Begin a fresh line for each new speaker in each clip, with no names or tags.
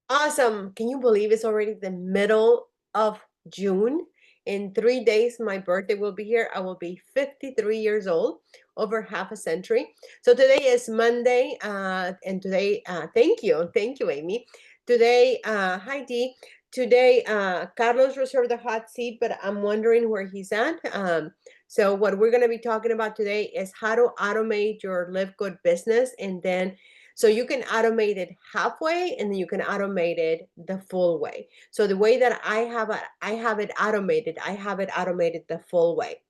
Awesome. Can you believe it's already the middle of June? In 3 days, my birthday will be here. I will be 53 years old, over half a century. So today is Monday, and today, thank you, Amy. Today, hi Dee. Today, Carlos reserved the hot seat, but I'm wondering where he's at. So what we're going to be talking about today is how to automate your Live Good business, and then so you can automate it halfway, and then you can automate it the full way. So the way that I have it automated, I have it automated the full way.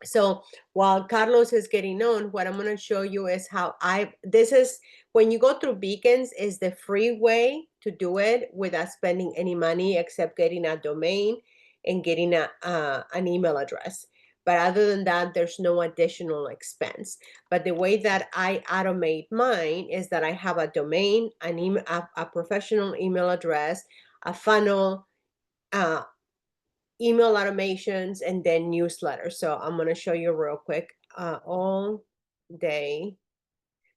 So while Carlos is getting on, what I'm going to show you is how this is when you go through Beacons is the free way to do it without spending any money except getting a domain and getting an email address. But other than that, there's no additional expense. But the way that I automate mine is that I have a domain, an email, a professional email address, a funnel, uh, email automations, and then newsletters. So I'm going to show you real quick, all day.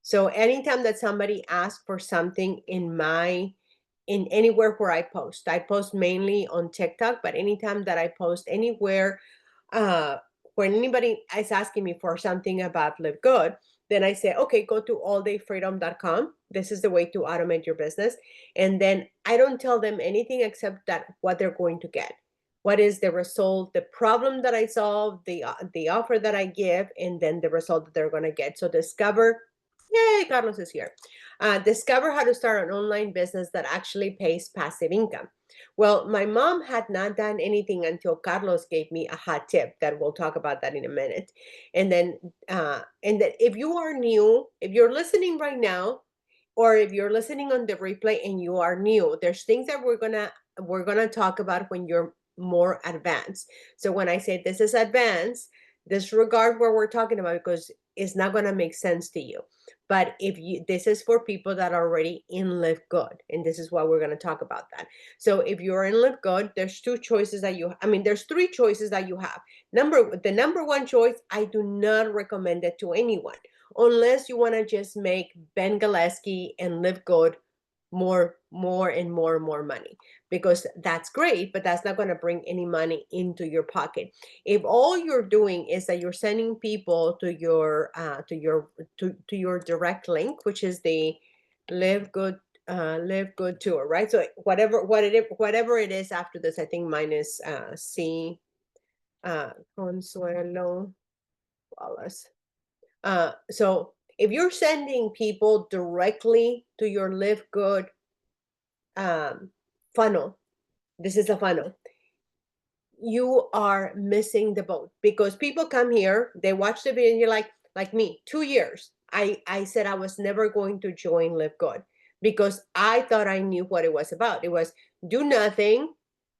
So anytime that somebody asks for something in anywhere where I post mainly on TikTok, but anytime that I post anywhere, when anybody is asking me for something about Live Good, then I say, okay, go to alldayfreedom.com. This is the way to automate your business. And then I don't tell them anything except that what they're going to get. What is the result, the problem that I solve, the offer that I give, and then the result that they're going to get. So discover, yay, Carlos is here. Discover how to start an online business that actually pays passive income. Well, my mom had not done anything until Carlos gave me a hot tip that we'll talk about that in a minute. And then, if you are new, if you're listening right now, or if you're listening on the replay and you are new, there's things that we're gonna talk about when you're more advanced. So when I say this is advanced, disregard what we're talking about because it's not gonna make sense to you. But if you, this is for people that are already in Live Good, and this is why we're going to talk about that. So if you're in Live Good, there's two choices that there's three choices that you have. The number one choice, I do not recommend it to anyone unless you want to just make Ben Gillespie and Live Good more and more money, because that's great, but that's not going to bring any money into your pocket. If all you're doing is that you're sending people to your direct link, which is the Live Good tour, right? So whatever it is after this, I think mine is C Consuelo Wallace. So if you're sending people directly to your Live Good funnel, this is a funnel, you are missing the boat, because people come here, they watch the video, and you're like me, 2 years. I said I was never going to join Live Good because I thought I knew what it was about. It was do nothing,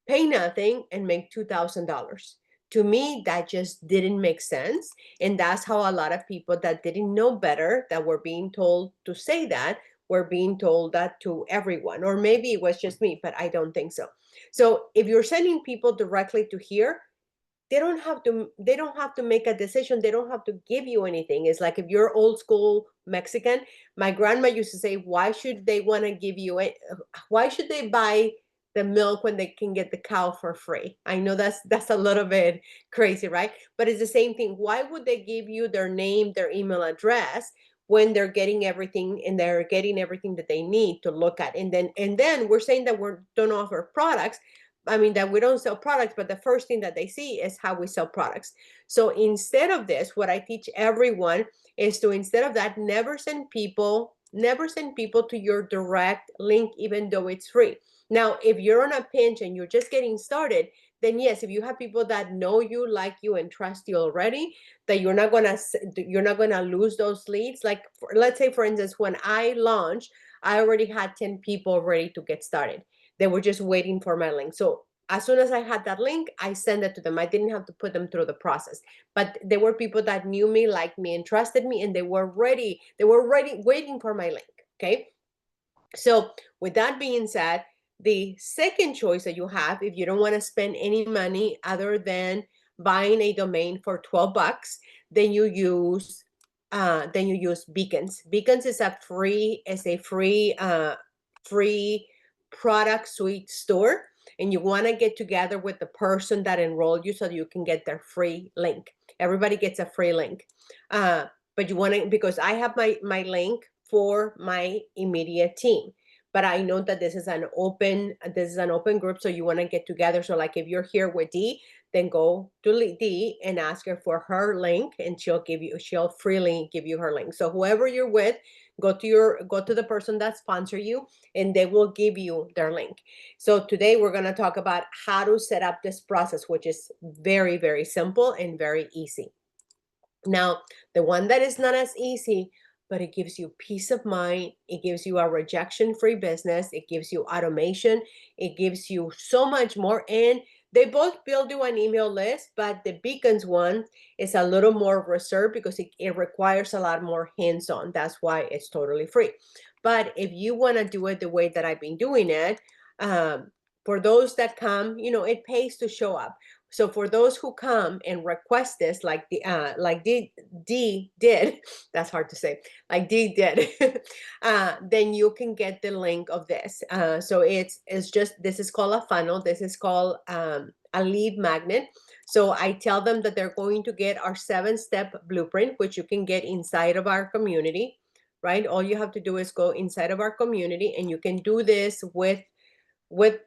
pay nothing, and make $2,000. To me, that just didn't make sense. And that's how a lot of people that didn't know better, that were being told to say that, were being told that to everyone. Or maybe it was just me, but I don't think so. So if you're sending people directly to here, they don't have to make a decision. They don't have to give you anything. It's like if you're old school Mexican, my grandma used to say, why should they want to give you it? Why should they buy the milk when they can get the cow for free? I know that's a little bit crazy, right? But it's the same thing. Why would they give you their name, their email address, when they're getting everything, and they're getting everything that they need to look at? And then we're saying that we don't offer products. I mean, that we don't sell products, but the first thing that they see is how we sell products. So instead of this, what I teach everyone is to, instead of that, never send people to your direct link, even though it's free. Now, if you're on a pinch and you're just getting started, then yes, if you have people that know you, like you, and trust you already, that you're not gonna lose those leads. Like, let's say, for instance, when I launched, I already had 10 people ready to get started. They were just waiting for my link. So as soon as I had that link, I sent it to them. I didn't have to put them through the process. But there were people that knew me, liked me, and trusted me, and they were ready. They were ready, waiting for my link. Okay. So with that being said, the second choice that you have, if you don't want to spend any money other than buying a domain for $12, then you use then you use Beacons. Beacons is a free free product suite store, and you want to get together with the person that enrolled you so that you can get their free link. Everybody gets a free link, but you want to, because I have my link for my immediate team, but I know that this is an open group, so you want to get together. So like if you're here with Dee, then go to Dee and ask her for her link, and she'll freely give you her link. So whoever you're with, go to the person that sponsor you, and they will give you their link. So today we're going to talk about how to set up this process, which is very, very simple and very easy. Now, the one that is not as easy, but it gives you peace of mind, it gives you a rejection-free business, it gives you automation, it gives you so much more, and they both build you an email list, but the Beacons one is a little more reserved because it requires a lot more hands-on. That's why it's totally free. But if you want to do it the way that I've been doing it, for those that come, it pays to show up. So for those who come and request this, like Dee did, that's hard to say, like Dee did, then you can get the link of this. So it's just, this is called a funnel. This is called a lead magnet. So I tell them that they're going to get our 7-step blueprint, which you can get inside of our community, right? All you have to do is go inside of our community, and you can do this with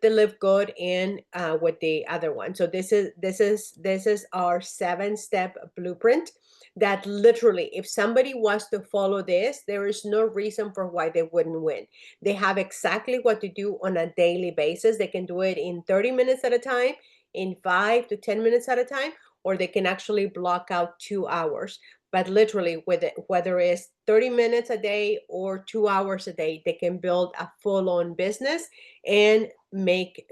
the Live Good and with the other one. So this is our 7-step blueprint that literally, if somebody was to follow this, there is no reason for why they wouldn't win. They have exactly what to do on a daily basis. They can do it in 30 minutes at a time, in 5 to 10 minutes at a time, or they can actually block out 2 hours. But literally, with it, whether it's 30 minutes a day or 2 hours a day, they can build a full-on business and make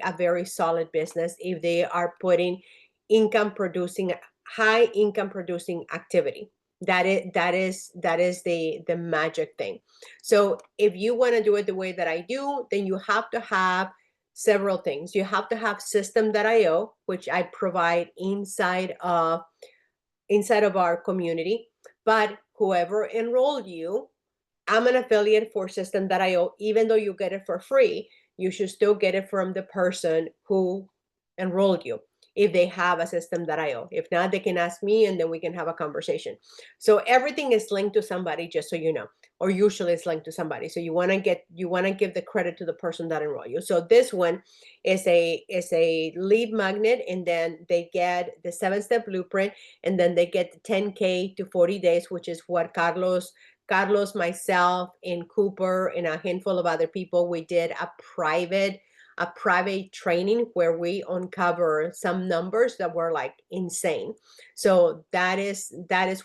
a very solid business if they are putting high income producing activity. That is the magic thing. So if you want to do it the way that I do, then you have to have several things. You have to have System.io, which I provide inside of our community. But whoever enrolled you, I'm an affiliate for System.io. Even though you get it for free, you should still get it from the person who enrolled you, if they have a System.io. If not, they can ask me, and then we can have a conversation. So everything is linked to somebody, just so you know, or usually it's linked to somebody. So you want to give the credit to the person that enrolled you. So this one is a lead magnet, and then they get the 7-step blueprint, and then they get the 10K to 40 days, which is what Carlos, myself, and Cooper, and a handful of other people, we did a private training where we uncover some numbers that were like insane. So that is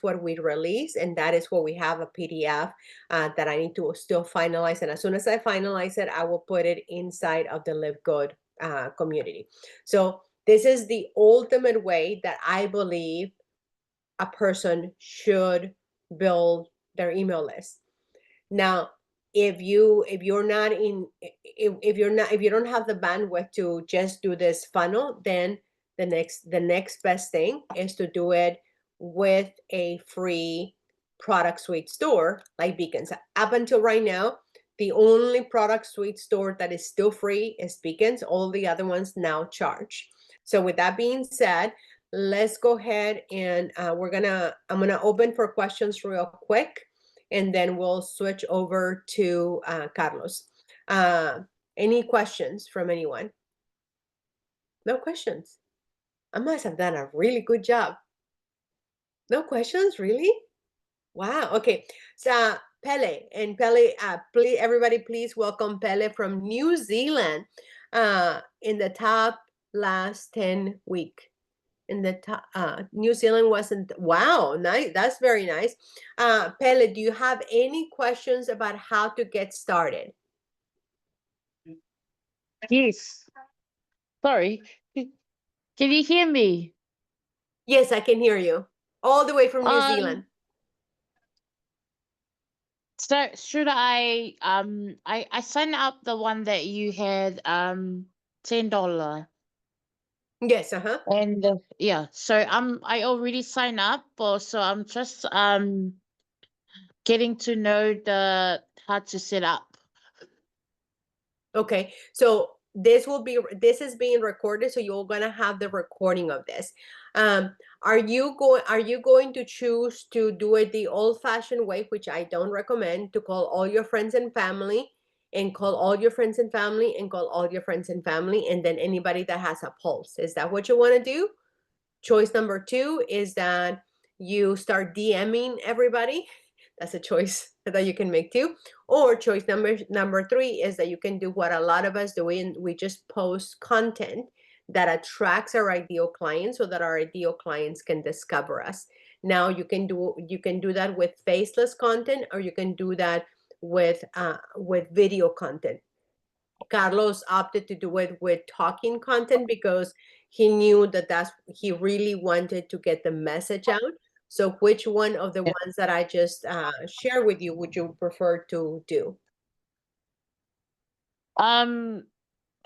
what we release, and that is what we have a PDF that I need to still finalize. And as soon as I finalize it, I will put it inside of the Live Good community. So this is the ultimate way that I believe a person should build their email list. Now, if you don't have the bandwidth to just do this funnel, then the next best thing is to do it with a free product suite store like Beacons. Up until right now, the only product suite store that is still free is Beacons. All the other ones now charge. So with that being said, let's go ahead and I'm gonna open for questions real quick, and then we'll switch over to Carlos. Any questions from anyone? No questions. I must have done a really good job. No questions, really? Wow. Okay. So Pele, please, everybody, please welcome Pele from New Zealand, in the top last 10 week. In the top, New Zealand wasn't. Wow, nice. That's very nice. Pele, do you have any questions about how to get started?
Yes. Sorry. Can you hear me?
Yes, I can hear you. All the way from New
Um,
Zealand.
so should I signed up the one that you had $10
Yes, uh-huh.
and yeah, so I already signed up, so I'm just getting to know the how to set up.
Okay, so this is being recorded, so you're gonna have the recording of this. Are you going to choose to do it the old-fashioned way, which I don't recommend, to call all your friends and family, and call all your friends and family, and call all your friends and family, and then anybody that has a pulse? Is that what you want to do? Choice number 2 is that you start DMing everybody. That's a choice that you can make too. Or choice number 3 is that you can do what a lot of us do, and we just post content that attracts our ideal clients so that our ideal clients can discover us. Now you can do that with faceless content, or you can do that with video content. Carlos opted to do it with talking content because he knew that he really wanted to get the message out. So which one of the ones that I just shared with you would you prefer to do?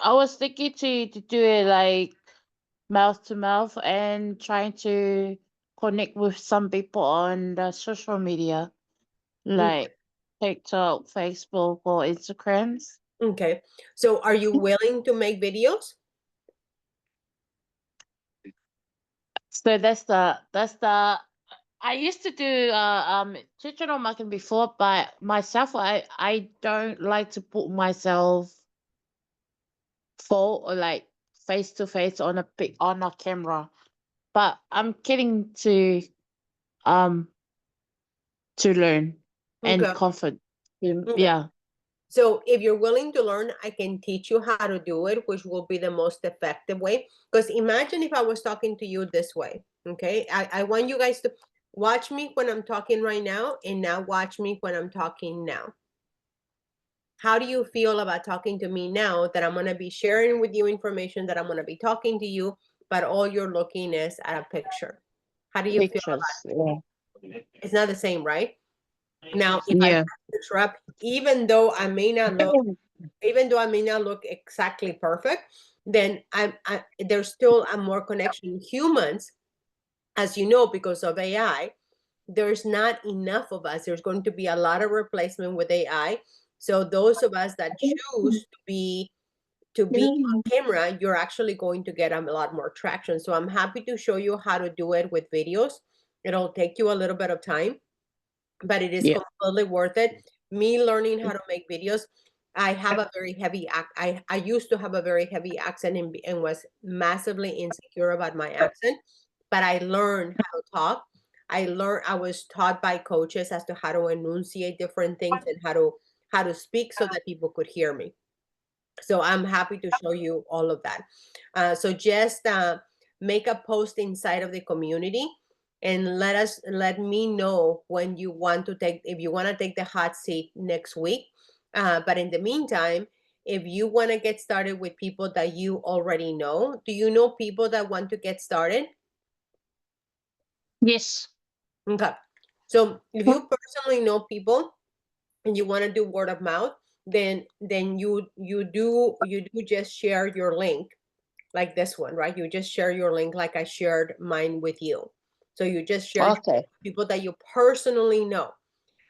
I was thinking to do it like mouth to mouth and trying to connect with some people on the social media, like TikTok, Facebook, or Instagrams.
Okay. So are you willing to make videos?
So that's the I used to do digital marketing before, but myself I don't like to put myself full or like face to face on a camera. But I'm getting um to learn and
Okay.
confident.
Okay.
Yeah.
So if you're willing to learn, I can teach you how to do it, which will be the most effective way. Because imagine if I was talking to you this way, okay? I want you guys to watch me when I'm talking right now, and now watch me when I'm talking now. How do you feel about talking to me now that I'm going to be sharing with you information, that I'm going to be talking to you, but all you're looking is at a picture? How do you feel about
Pictures. Yeah.
it? It's not the same, right? Now, if I
Yeah.
picture up, even though I may not look exactly perfect, then there's still a more connection. Humans, as you know, because of AI, there's not enough of us. There's going to be a lot of replacement with AI. So those of us that choose to be on camera, you're actually going to get a lot more traction. So I'm happy to show you how to do it with videos. It'll take you a little bit of time, but it is
Yeah.
completely worth it. Me learning how to make videos, I have a very heavy I used to have a very heavy accent, and was massively insecure about my accent, but I learned how to talk. I was taught by coaches as to how to enunciate different things and how to speak so that people could hear me. So I'm happy to show you all of that. So just make a post inside of the community and let me know when you want to if you want to take the hot seat next week. But in the meantime, if you want to get started with people that you already know, do you know people that want to get started?
Yes.
Okay. So if you personally know people and you want to do word of mouth, then you do just share your link like this one, right? You just share your link like I shared mine with you. So you just share
Okay.
people that you personally know.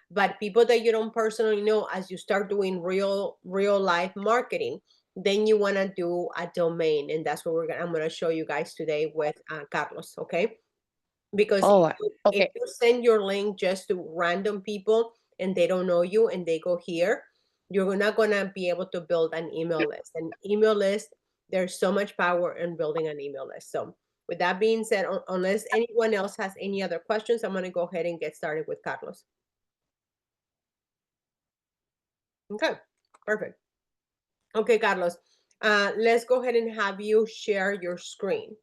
But people that you don't personally know, as you start doing real life marketing, then you want to do a domain, and that's what I'm gonna show you guys today with Carlos. Okay, because
Oh,
if
okay.
you send your link just to random people and they don't know you and they go here, you're not gonna be able to build an email list. An email list, there's so much power in building an email list. So with that being said, unless anyone else has any other questions, I'm gonna go ahead and get started with Carlos. Okay, perfect. Okay, Carlos, let's go ahead and have you share your screen.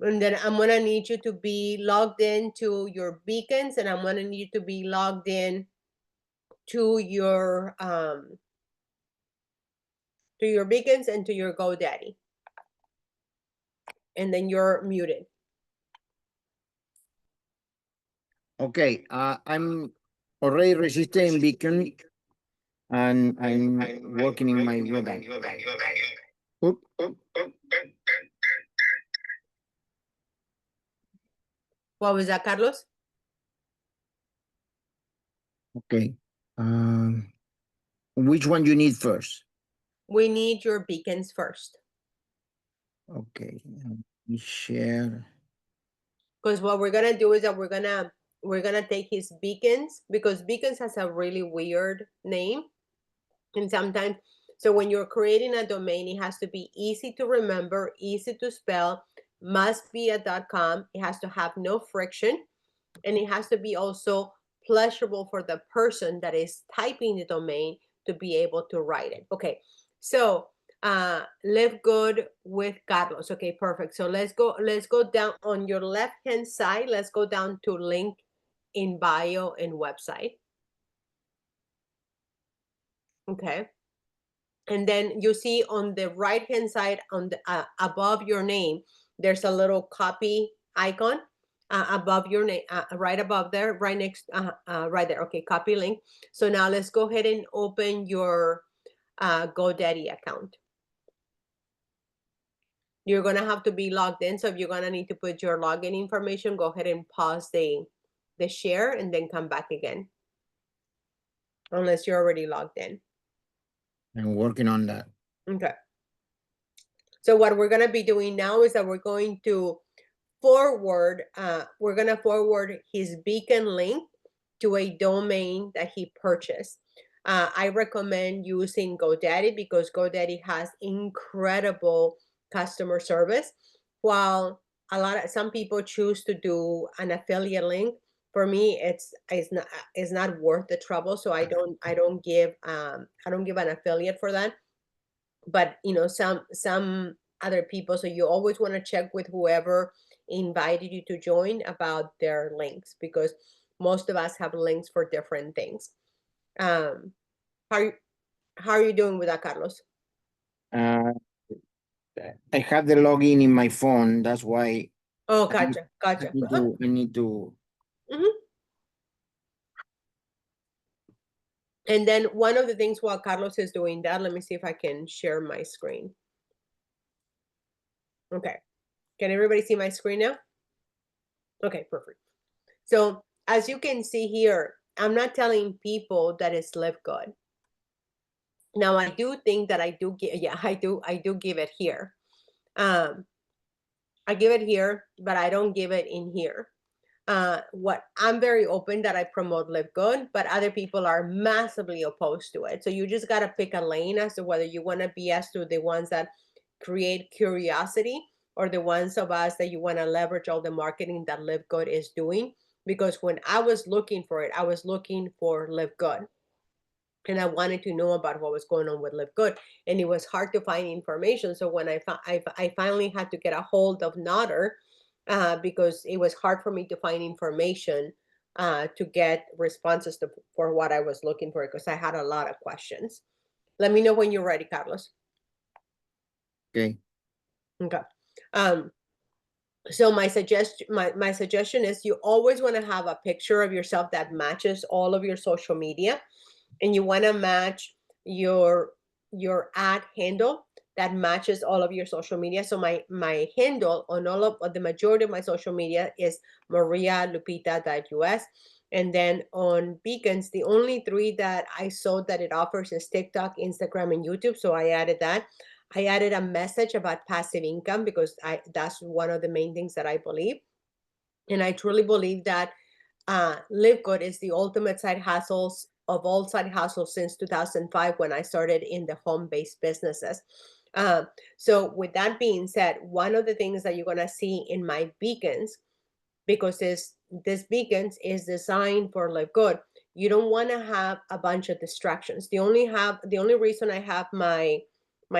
And then I'm gonna need you to be logged in to your beacons, and I'm gonna need you to be logged in to your beacons and to your GoDaddy. And then you're muted.
Okay, I'm already registered in Beacon, and I'm working in my web app. Oop.
What was that, Carlos?
Okay. Which one you need first?
We need your beacons first.
Okay. Let me share.
Because what we're gonna do is that we're gonna take his beacons, because beacons has a really weird name, and sometimes, so when you're creating a domain, it has to be easy to remember, easy to spell, must be a .com, it has to have no friction, and it has to be also pleasurable for the person that is typing the domain to be able to write it. Okay, so live good with Carlos. Okay, perfect. So let's go down on your left hand side. Let's go down to link in bio and website. Okay, and then you see on the right hand side, on the above your name, there's a little copy icon above your name, right above there, right next, right there. Okay, copy link. So now let's go ahead and open your GoDaddy account. You're gonna have to be logged in, so if you're gonna need to put your login information, go ahead and pause the share and then come back again, unless you're already logged in.
I'm working on that.
Okay. So what we're gonna be doing now is that we're going to forward his beacon link to a domain that he purchased. I recommend using GoDaddy because GoDaddy has incredible customer service. While some people choose to do an affiliate link, for me it's not worth the trouble. So I don't give an affiliate for that. But some other people, so you always want to check with whoever invited you to join about their links, because most of us have links for different things. How are you doing with that, Carlos?
I have the login in my phone. That's why
Oh,
I
gotcha.
need to.
And then one of the things while Carlos is doing that, let me see if I can share my screen. Okay, can everybody see my screen now? Okay, perfect. So as you can see here, I'm not telling people that it's Live Good. Now I do think that I do give it here. I give it here, but I don't give it in here. What I'm very open that I promote Live Good, but other people are massively opposed to it. So you just got to pick a lane as to whether you want to be as to the ones that create curiosity, or the ones of us that you want to leverage all the marketing that Live Good is doing. Because when I was looking for it, I was looking for Live Good, and I wanted to know about what was going on with Live Good, and it was hard to find information. So when I finally had to get a hold of Nodder, because it was hard for me to find information to get responses for what I was looking for, because I had a lot of questions. Let me know when you're ready, Carlos.
Okay.
Okay. So my suggestion is you always want to have a picture of yourself that matches all of your social media, and you want to match your ad handle that matches all of your social media. So my handle on all of the majority of my social media is marialupita.us. And then on beacons, the only 3 that I saw that it offers is TikTok, Instagram, and YouTube. So I added that. I added a message about passive income because that's one of the main things that I believe. And I truly believe that Live Good is the ultimate side hustles of all side hustles since 2005, when I started in the home-based businesses. So with that being said, one of the things that you're going to see in my beacons, because this beacons is designed for Live Good, you don't want to have a bunch of distractions. The only reason I have my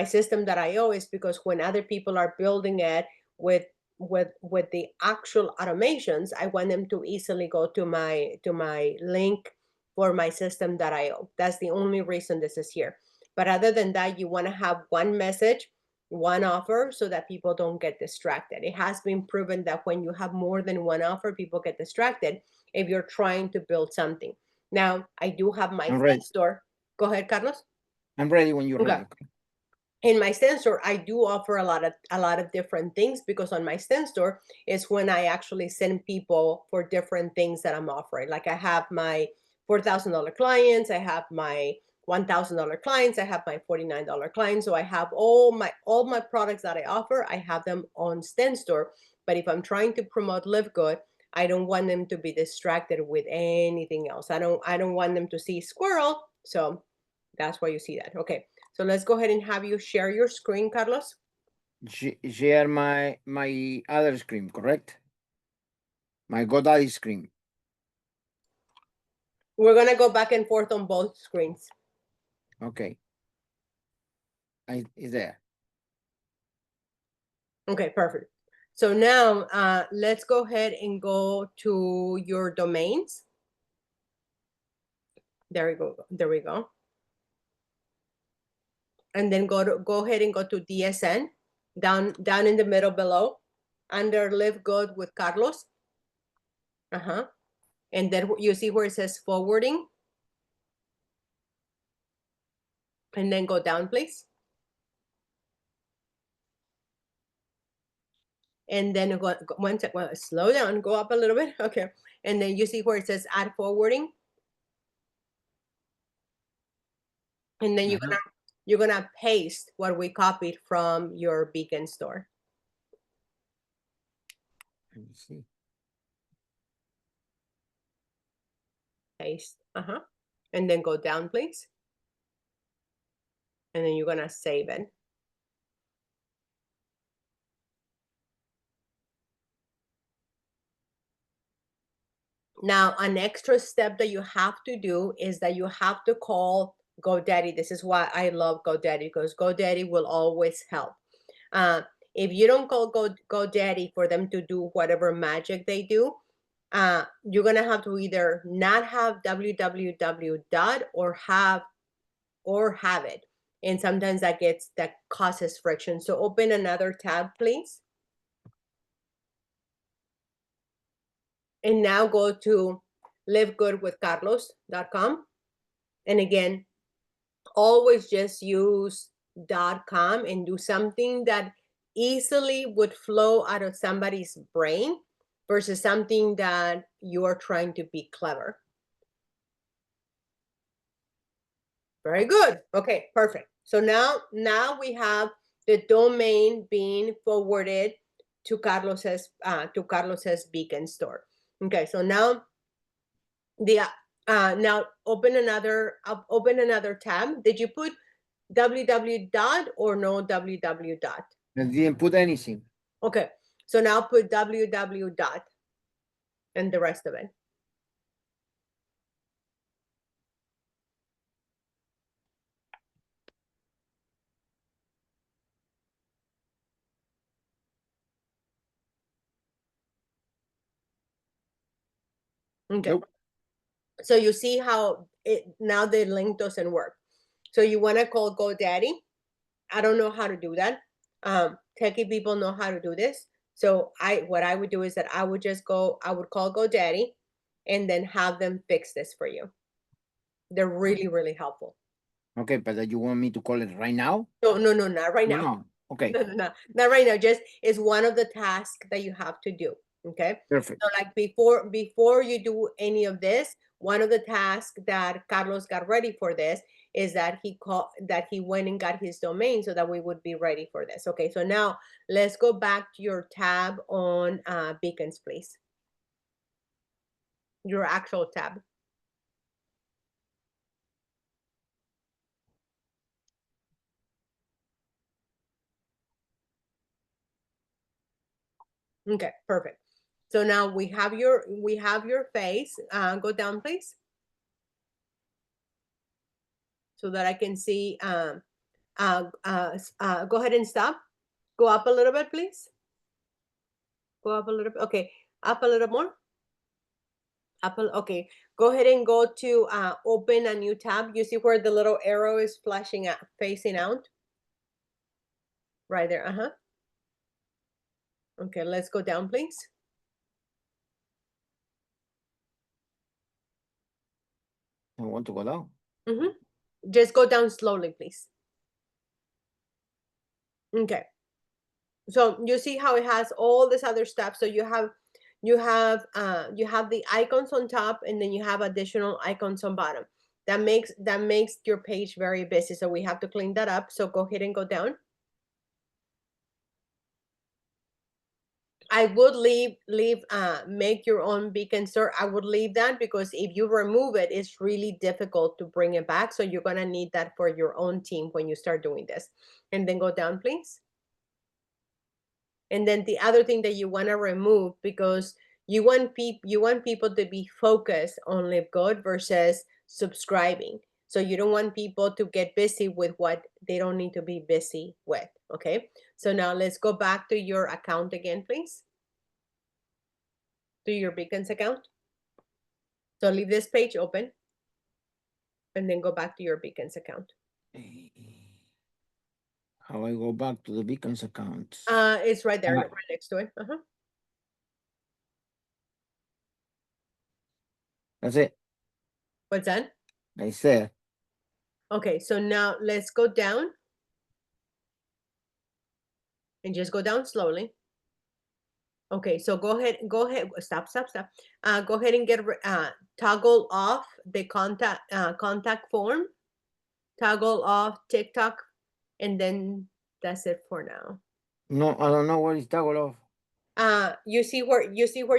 system that I owe is because when other people are building it with the actual automations, I want them to easily go to my link for my system that I owe. That's the only reason this is here. But other than that, you want to have one message, one offer, so that people don't get distracted. It has been proven that when you have more than one offer, people get distracted if you're trying to build something. Now, I do have my friend store. Go ahead, Carlos.
I'm ready when you're ready. Okay.
In my Stand Store, I do offer a lot of different things, because on my Stand Store is when I actually send people for different things that I'm offering. Like I have my $4,000 clients, I have my $1,000 clients, I have my $49 clients. So I have all my products that I offer, I have them on StenStore. But if I'm trying to promote Live Good, I don't want them to be distracted with anything else. I don't want them to see squirrel. So that's why you see that. Okay, so let's go ahead and have you share your screen, Carlos.
Share my other screen, correct? My GoDaddy screen.
We're gonna go back and forth on both screens.
Okay. It's there.
Okay, perfect. So now let's go ahead and go to your domains. There we go. There we go. And then go ahead and go to DSN down in the middle below under Live Good with Carlos. And then you see where it says forwarding. And then go down, please. And then go one second, well, slow down, go up a little bit. Okay. And then you see where it says add forwarding. And then you're gonna paste what we copied from your Beacon store.
Let me see.
Paste. And then go down, please. And then you're gonna save it. Now, an extra step that you have to do is that you have to call GoDaddy. This is why I love GoDaddy, because GoDaddy will always help. If you don't call GoDaddy for them to do whatever magic they do, you're gonna have to either not have www dot or have it. And sometimes that causes friction. So open another tab, please. And now go to livegoodwithcarlos.com. And again, always just use .com and do something that easily would flow out of somebody's brain versus something that you are trying to be clever. Very good. Okay, perfect. So now we have the domain being forwarded to Carlos's Beacon store. Okay, so now now open another tab. Did you put www dot or no www dot?
I didn't put anything.
Okay, so now put www dot and the rest of it. Okay.
Nope.
So you see how now the link doesn't work. So you want to call GoDaddy. I don't know how to do that. Techie people know how to do this. So what I would do is that I would call GoDaddy and then have them fix this for you. They're really, really helpful.
Okay, but you want me to call it right now?
No, not right now.
No. Okay.
No, not right now. Just is one of the tasks that you have to do. Okay.
Perfect.
So like before you do any of this, one of the tasks that Carlos got ready for this is that he went and got his domain so that we would be ready for this. Okay, so now let's go back to your tab on Beacons, please. Your actual tab. Okay, perfect. So now we have your face. Go down, please, so that I can see. Go ahead and stop. Go up a little bit, please. Go up a little bit. Okay, up a little more. Okay, go ahead and go to open a new tab. You see where the little arrow is flashing out, facing out? Right there, Okay, let's go down, please.
I want to go down.
Just go down slowly, please. Okay. So you see how it has all this other stuff. So you you have the icons on top, and then you have additional icons on bottom. That makes your page very busy. So we have to clean that up. So go ahead and go down. I would leave make your own beacon store. I would leave that because if you remove it, it's really difficult to bring it back. So you're gonna need that for your own team when you start doing this. And then go down, please. And then the other thing that you wanna remove, because you want people to be focused on Live Good versus subscribing. So you don't want people to get busy with what they don't need to be busy with, okay? So now let's go back to your account again, please. To your Beacons account. So leave this page open and then go back to your Beacons account.
How I go back to the Beacons account?
It's right there,
Ah.
right next to it.
That's it.
What's that?
I said.
Okay, so now let's go down and just go down slowly. Okay, so go ahead, stop. Go ahead and get toggle off the contact form, toggle off TikTok, and then that's it for now.
No, I don't know what is toggle off.
You see where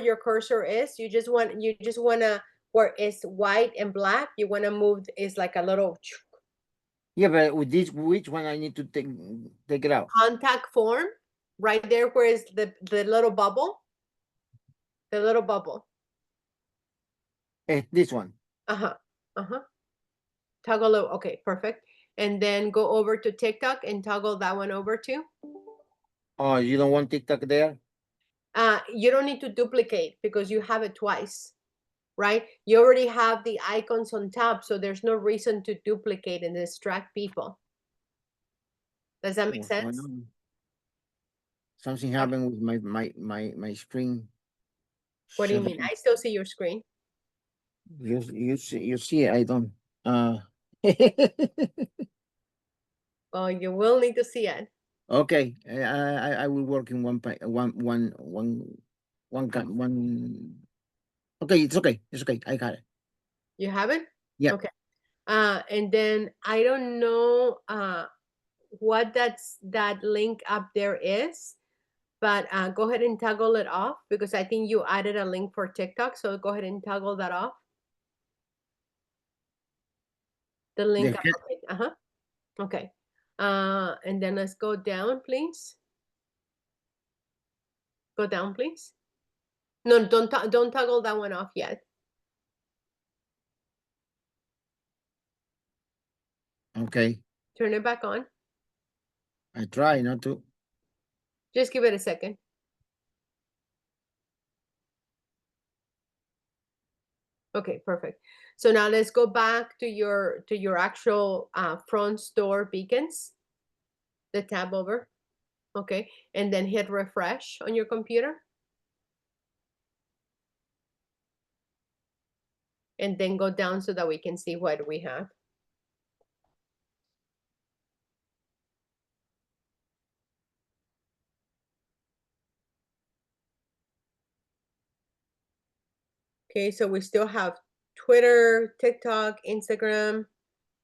your cursor is? You just wanna where it's white and black, you wanna move, it's like a little
Yeah, but with this, which one I need to take it out?
contact form right there where is the little bubble. The little bubble.
This one.
Toggle it. Okay, perfect. And then go over to TikTok and toggle that one over too.
Oh, you don't want TikTok there?
You don't need to duplicate because you have it twice, right? You already have the icons on top, so there's no reason to duplicate and distract people. Does that make sense?
Something happened with my screen.
What do you mean? I still see your screen.
You see I don't.
Well, you will need to see it.
Okay, I will work in one. Okay, it's okay. It's okay. I got it.
You have it?
Yeah.
Okay. And then I don't know what that link up there is, but go ahead and toggle it off because I think you added a link for TikTok. So go ahead and toggle that off. The link. Okay. And then let's go down, please. Go down, please. No, don't toggle that one off yet.
Okay.
Turn it back on.
I try not to.
Just give it a second. Okay, perfect. So now let's go back to your actual front store beacons. The tab over. Okay, and then hit refresh on your computer. And then go down so that we can see what we have. Okay, so we still have Twitter, TikTok, Instagram,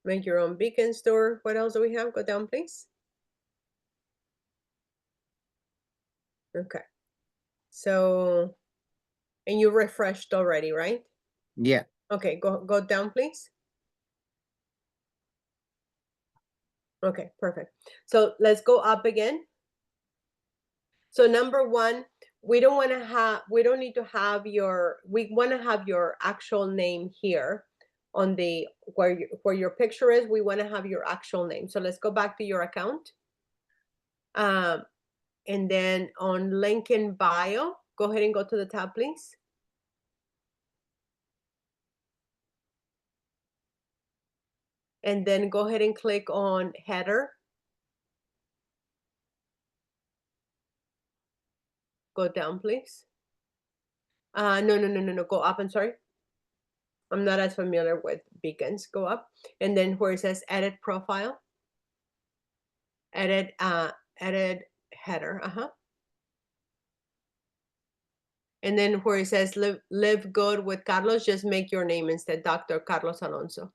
make your own beacon store. What else do we have? Go down, please. Okay. So, and you refreshed already, right?
Yeah.
Okay, go down, please. Okay, perfect. So let's go up again. So number one, we don't need to have we want to have your actual name here on the where your picture is. We want to have your actual name. So let's go back to your account. And then on link in bio, go ahead and go to the tab, please. And then go ahead and click on header. Go down, please. No. Go up. I'm sorry. I'm not as familiar with beacons. Go up. And then where it says edit profile. Edit header. And then where it says live good with Carlos, just make your name instead, Dr. Carlos Alonso.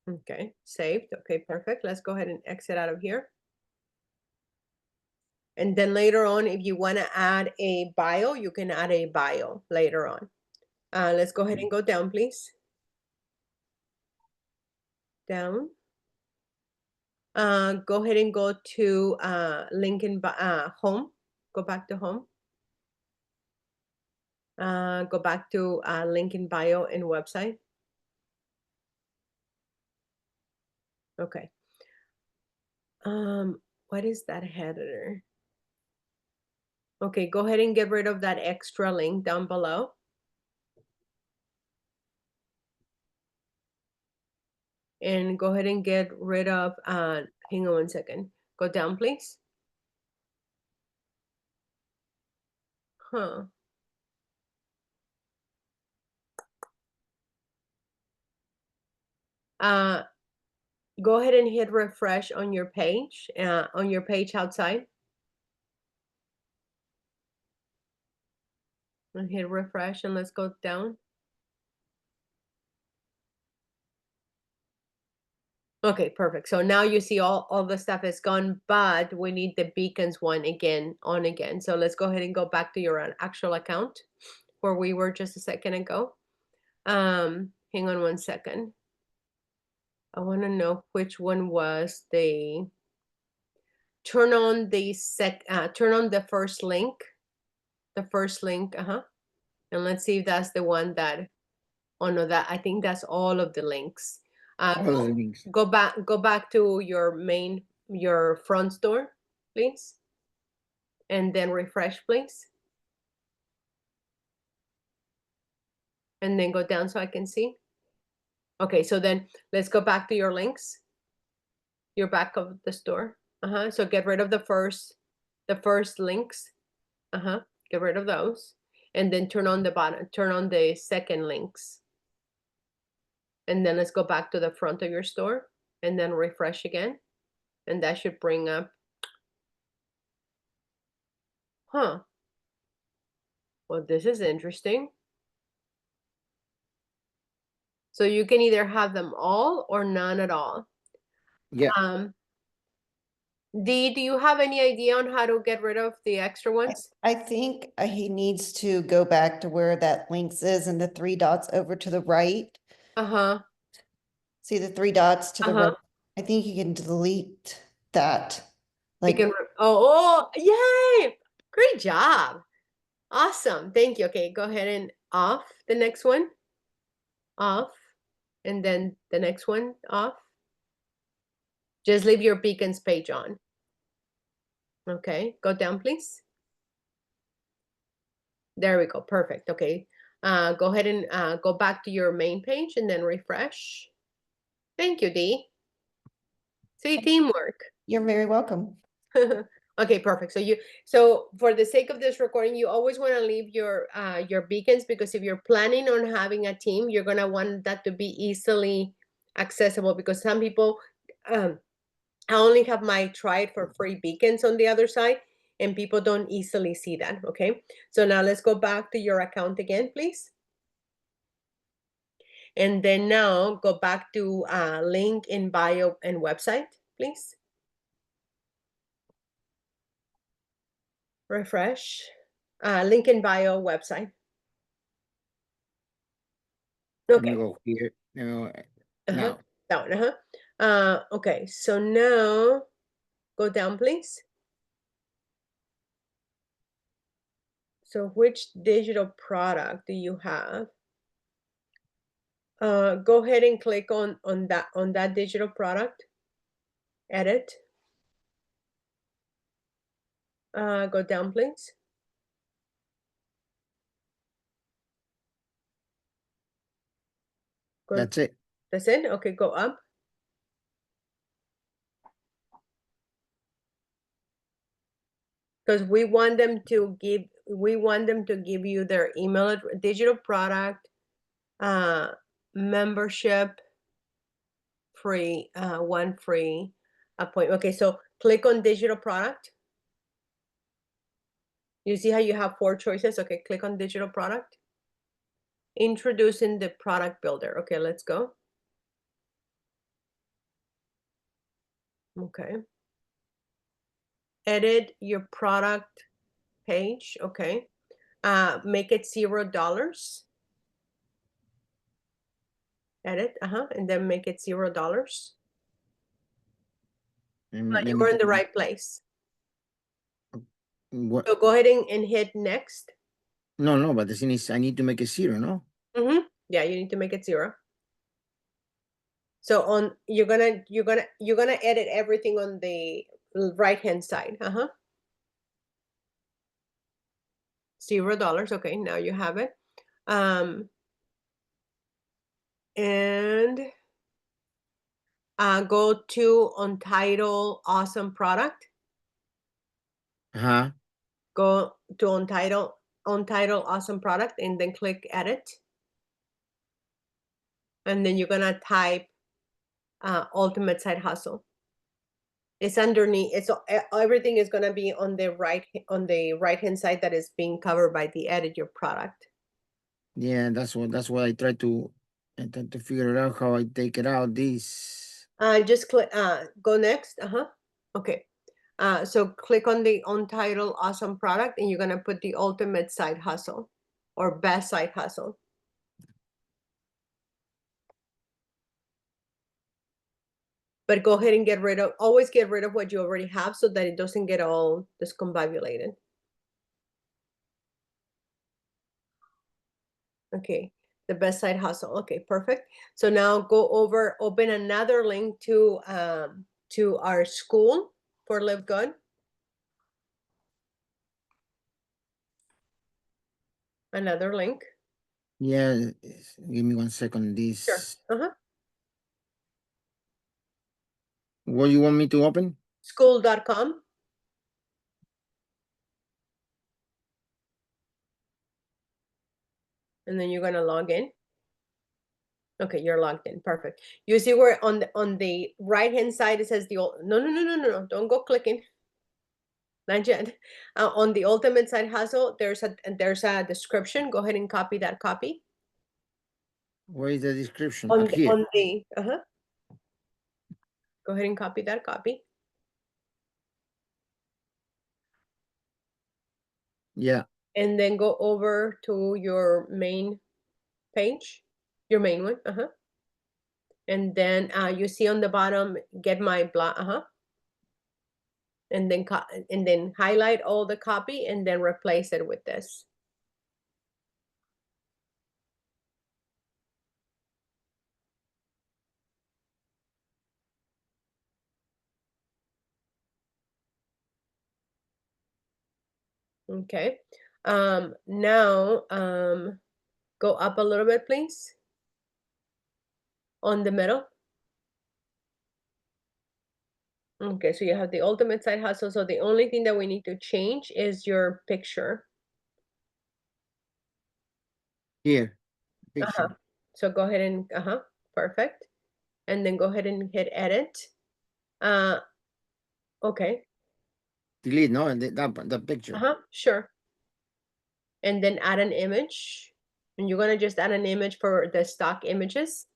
Okay, saved. Okay, perfect. Let's go ahead and exit out of here. And then later on, if you want to add a bio, you can add a bio later on. Let's go ahead and go down, please. Down. Go ahead and go to Lincoln home. Go back to home. Go back to Lincoln bio and website. Okay. What is that header? Okay, go ahead and get rid of that extra link down below. And go ahead and get rid of, hang on one second. Go down, please. Huh. Go ahead and hit refresh on your page outside. And hit refresh and let's go down. Okay, perfect. So now you see all the stuff is gone, but we need the beacons one again, on again. So let's go ahead and go back to your actual account where we were just a second ago. Hang on one second. I want to know which one was the turn on the first link. The first link, and let's see if that's the one that, oh no, that I think that's all of the links.
All the links.
Go back to your front store, please. And then refresh, please. And then go down so I can see. Okay, so then let's go back to your links. Your back of the store. So get rid of the first links. Get rid of those. And then turn on the second links. And then let's go back to the front of your store and then refresh again. And that should bring up. Well, this is interesting. So you can either have them all or none at all.
Yeah.
Dee, do you have any idea on how to get rid of the extra ones?
I think he needs to go back to where that links is and the 3 dots over to the right.
See
the 3 dots to the right. I think you can delete that.
Like, yay! Great job. Awesome. Thank you. Okay, go ahead and off the next one. Off. And then the next one off. Just leave your beacons page on. Okay, go down, please. There we go. Perfect. Okay. Go ahead and go back to your main page and then refresh. Thank you, Dee. See, teamwork.
You're very welcome.
Okay, perfect. So for the sake of this recording, you always want to leave your beacons, because if you're planning on having a team, you're gonna want that to be easily accessible, because some people, I only have my try it for free beacons on the other side, and people don't easily see that. Okay, so now let's go back to your account again, please. And then now go back to link in bio and website, please. Refresh. Link in bio website. Okay.
Go here. No, now.
Down. Okay, so now go down, please. So which digital product do you have? Go ahead and click on that digital product. Edit. Go down, please.
That's it.
That's it? Okay, go up. because we want them to give you their email digital product, membership free, one free appointment. Okay, so click on digital product. You see how you have 4 choices? Okay, click on digital product. Introducing the product builder. Okay, let's go. Okay. Edit your product page. Okay. Make it $0. Edit, and then make it $0. But you were in the right place.
What?
So go ahead and hit next.
No, but the thing is, I need to make it 0, no?
Yeah, you need to make it 0. So you're gonna edit everything on the right hand side. $0. Okay, now you have it. And go to Untitled Awesome Product. Go to Untitled Awesome Product and then click Edit. And then you're gonna type Ultimate Side Hustle. It's underneath. It's everything is gonna be on the right hand side that is being covered by the Edit Your Product.
Yeah, that's what I try to figure out how I take it out. This.
Just click. Go next. Okay. So click on the Untitled Awesome Product, and you're gonna put the Ultimate Side Hustle or Best Side Hustle. But go ahead and always get rid of what you already have so that it doesn't get all discombobulated. Okay, the Best Side Hustle. Okay, perfect. So now go over, open another link to our school for Live Good. Another link.
Yeah, give me 1 second. This.
Sure.
What you want me to open?
School.com. And then you're gonna log in. Okay, you're logged in. Perfect. You see where on the right hand side it says no, don't go clicking. Not yet. On the Ultimate Side Hustle, there's a description. Go ahead and copy that copy.
Where is the description?
On
Here.
Go ahead and copy that copy.
Yeah.
And then go over to your main page, your main one. And then you see on the bottom, get my blog. And then highlight all the copy and then replace it with this. Okay. Now go up a little bit, please. On the middle. Okay, so you have the Ultimate Side Hustle. So the only thing that we need to change is your picture.
Here. Picture.
So go ahead and perfect. And then go ahead and hit edit. Okay.
Delete, no, the picture.
Sure. And then add an image. And you're gonna just add an image for the stock images.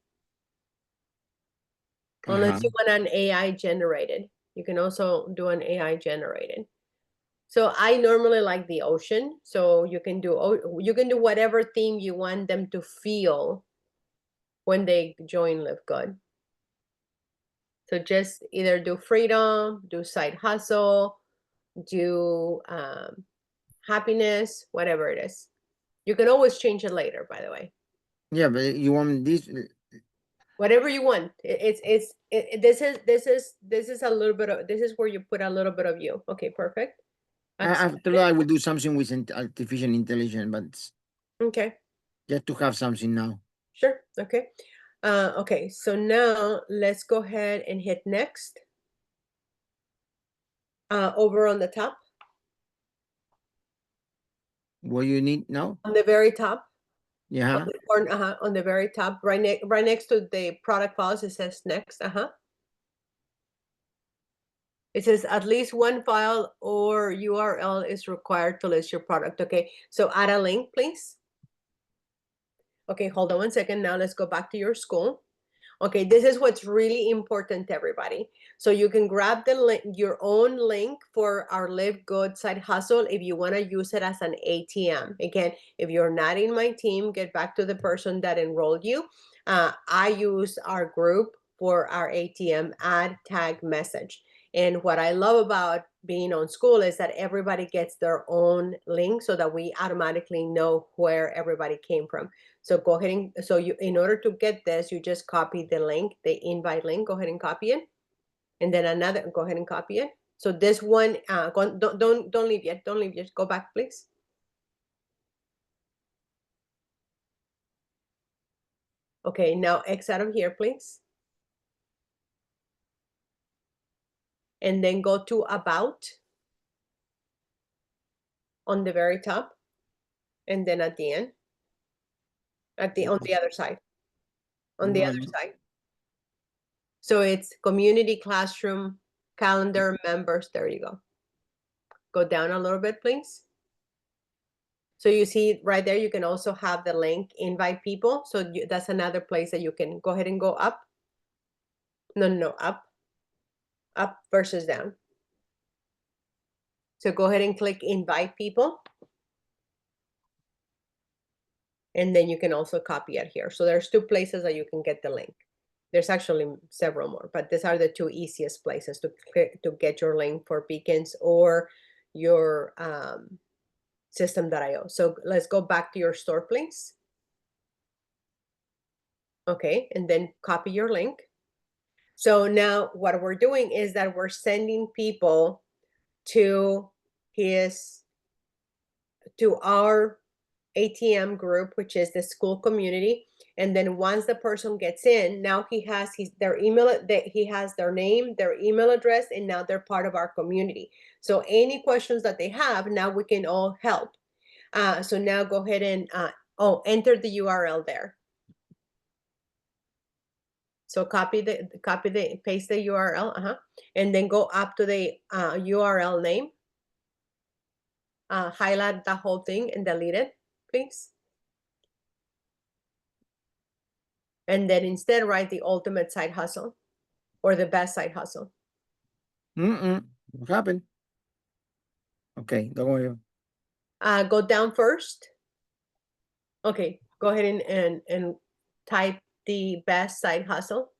Unless you want an AI generated. You can also do an AI generated. So I normally like the ocean. So you can do whatever theme you want them to feel when they join Live Good. So just either do freedom, do side hustle, do happiness, whatever it is. You can always change it later, by the way.
Yeah, but you want this.
Whatever you want. This is a little bit of, this is where you put a little bit of you. Okay, perfect.
After that, I will do something with artificial intelligence, but
okay,
just to have something now.
Sure. Okay. Okay. So now let's go ahead and hit next. Over on the top.
What you need now?
On the very top,
Yeah.
on the very top, right next to the product files, it says next. It says at least one file or URL is required to list your product. Okay, so add a link, please. Okay, hold on 1 second. Now let's go back to your school. Okay, this is what's really important to everybody. So you can grab the link, your own link for our Live Good side hustle if you want to use it as an ATM. Again, if you're not in my team, get back to the person that enrolled you. I use our group for our ATM add tag message. And what I love about being on school is that everybody gets their own link so that we automatically know where everybody came from. So go ahead and, so you, in order to get this, you just copy the link, the invite link, go ahead and copy it. And then another, go ahead and copy it. So this one, don't leave yet, don't leave yet, go back, please. Okay, now X out of here, please. And then go to about on the very top. And then at the end, on the other side, on the other side. So it's community, classroom, calendar, members, there you go. Go down a little bit, please. So you see right there, you can also have the link, invite people. So that's another place that you can go ahead and go up. No, up versus down. So go ahead and click invite people. And then you can also copy it here. So there's 2 places that you can get the link. There's actually several more, but these are the 2 easiest places to get your link for Beacons or your System.io. So let's go back to your store, please. Okay, and then copy your link. So now what we're doing is that we're sending people to our ATM group, which is the school community. And then once the person gets in, now he has their email, he has their name, their email address, and now they're part of our community. So any questions that they have, now we can all help. So now go ahead and enter the URL there. So paste the URL, and then go up to the URL name. Highlight the whole thing and delete it, please. And then instead write the ultimate side hustle or the best side hustle.
What happened? Okay, don't worry.
Go down first. Okay, go ahead and type the best side hustle.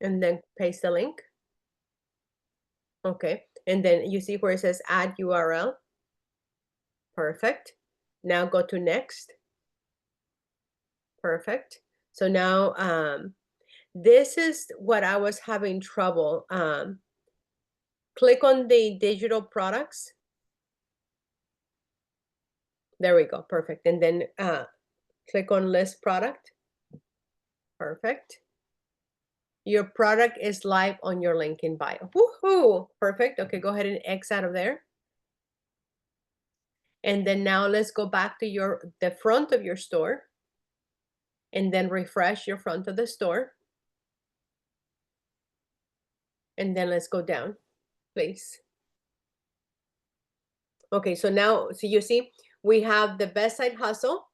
And then paste the link. Okay, and then you see where it says add URL. Perfect. Now go to next. Perfect. So now this is what I was having trouble. Click on the digital products. There we go. Perfect. And then click on list product. Perfect. Your product is live on your link in bio. Woohoo! Perfect. Okay, go ahead and X out of there. And then now let's go back to the front of your store. And then refresh your front of the store. And then let's go down, please. Okay, so now, so you see, we have the best side hustle.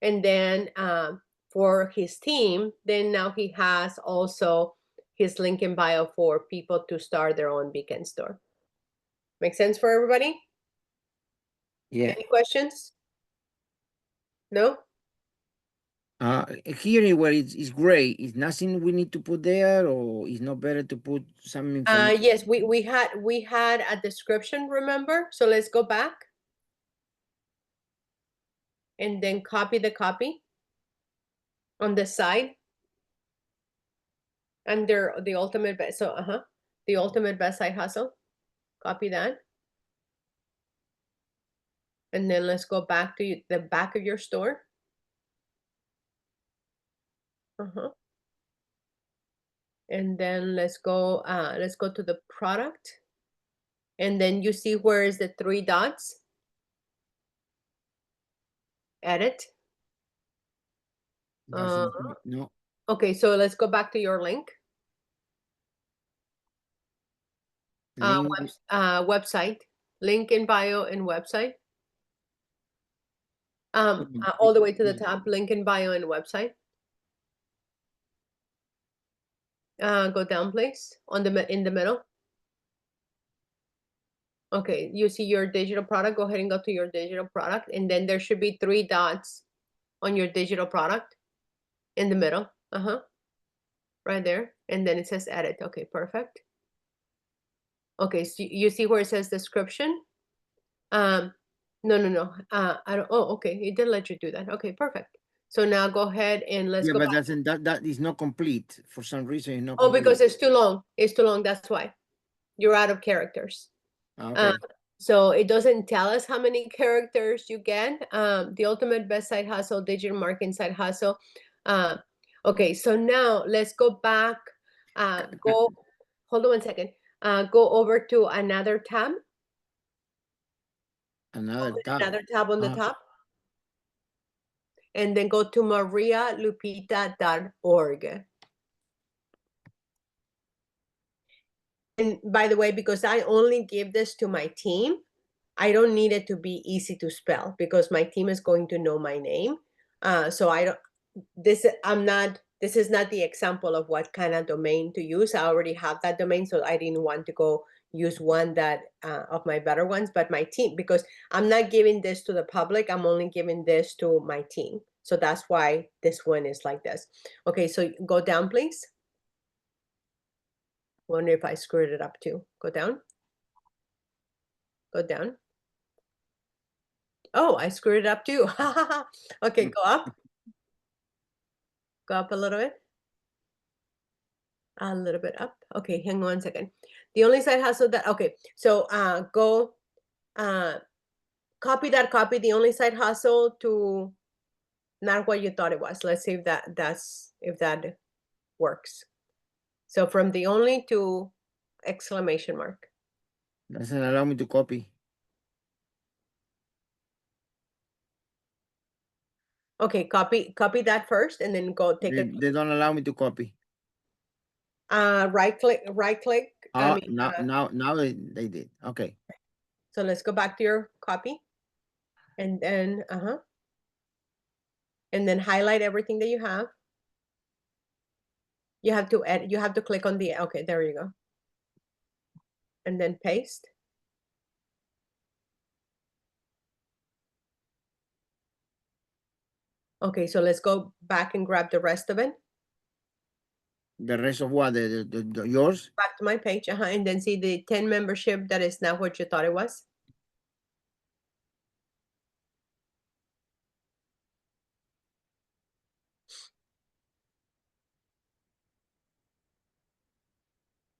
And then for his team, then now he has also his link in bio for people to start their own Beacon store. Make sense for everybody?
Yeah.
Any questions? No?
Here where it's gray, is nothing we need to put there, or is not better to put some information?
Yes, we had a description, remember? So let's go back. And then copy the copy on the side under the ultimate best. So the ultimate best side hustle. Copy that. And then let's go back to the back of your store. And then let's go to the product. And then you see where is the 3 dots? Edit.
Doesn't no.
Okay, so let's go back to your link.
Link.
Website, link in bio and website.
Mm,
All the way to the
yeah.
top, link in bio and website. Go down, please, in the middle. Okay, you see your digital product. Go ahead and go to your digital product, and then there should be 3 dots on your digital product in the middle. Right there, and then it says edit. Okay, perfect. Okay, so you see where it says description? No. I don't. Oh, okay, it did let you do that. Okay, perfect. So now go ahead and let's
Yeah,
go
but
back.
that is not complete for some reason. It's not
Oh, because
complete.
it's too long. It's too long. That's why you're out of characters.
Okay.
So it doesn't tell us how many characters you get. The ultimate best side hustle, digital marketing side hustle. Okay, so now let's go back. Hold on 1 second. Go over to another tab.
Another
Open
tab.
another tab on the top. And then go to marialupita.org. And by the way, because I only give this to my team, I don't need it to be easy to spell because my team is going to know my name. So I don't, this is not the example of what kind of domain to use. I already have that domain, so I didn't want to go use one that of my better ones, but my team, because I'm not giving this to the public, I'm only giving this to my team. So that's why this one is like this. Okay, so go down, please. Wonder if I screwed it up too. Go down. Go down. Oh, I screwed it up too. Okay, go up. Go up a little bit. A little bit up. Okay, hang on 1 second. The only side hustle that, okay, so go copy the only side hustle to not what you thought it was. Let's see if that works. So from the only to exclamation mark.
Doesn't allow me to copy.
Okay, copy that first and then go take
They don't allow me to copy.
right click.
Oh, now they did. Okay.
So let's go back to your copy and then and then highlight everything that you have. You have to edit, you have to click on the, okay, there you go. And then paste. Okay, so let's go back and grab the rest of it.
The rest of what? Yours?
Back to my page, and then see the 10 membership that is not what you thought it was.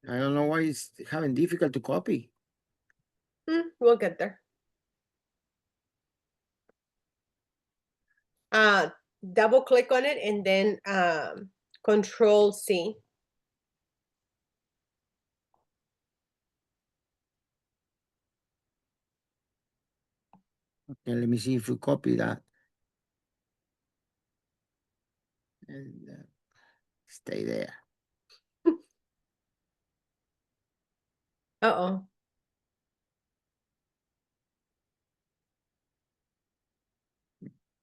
I don't know why it's having difficult to copy.
We'll get there. Double click on it and then Control C.
Okay, let me see if we copy that. And stay there.
Uh-oh.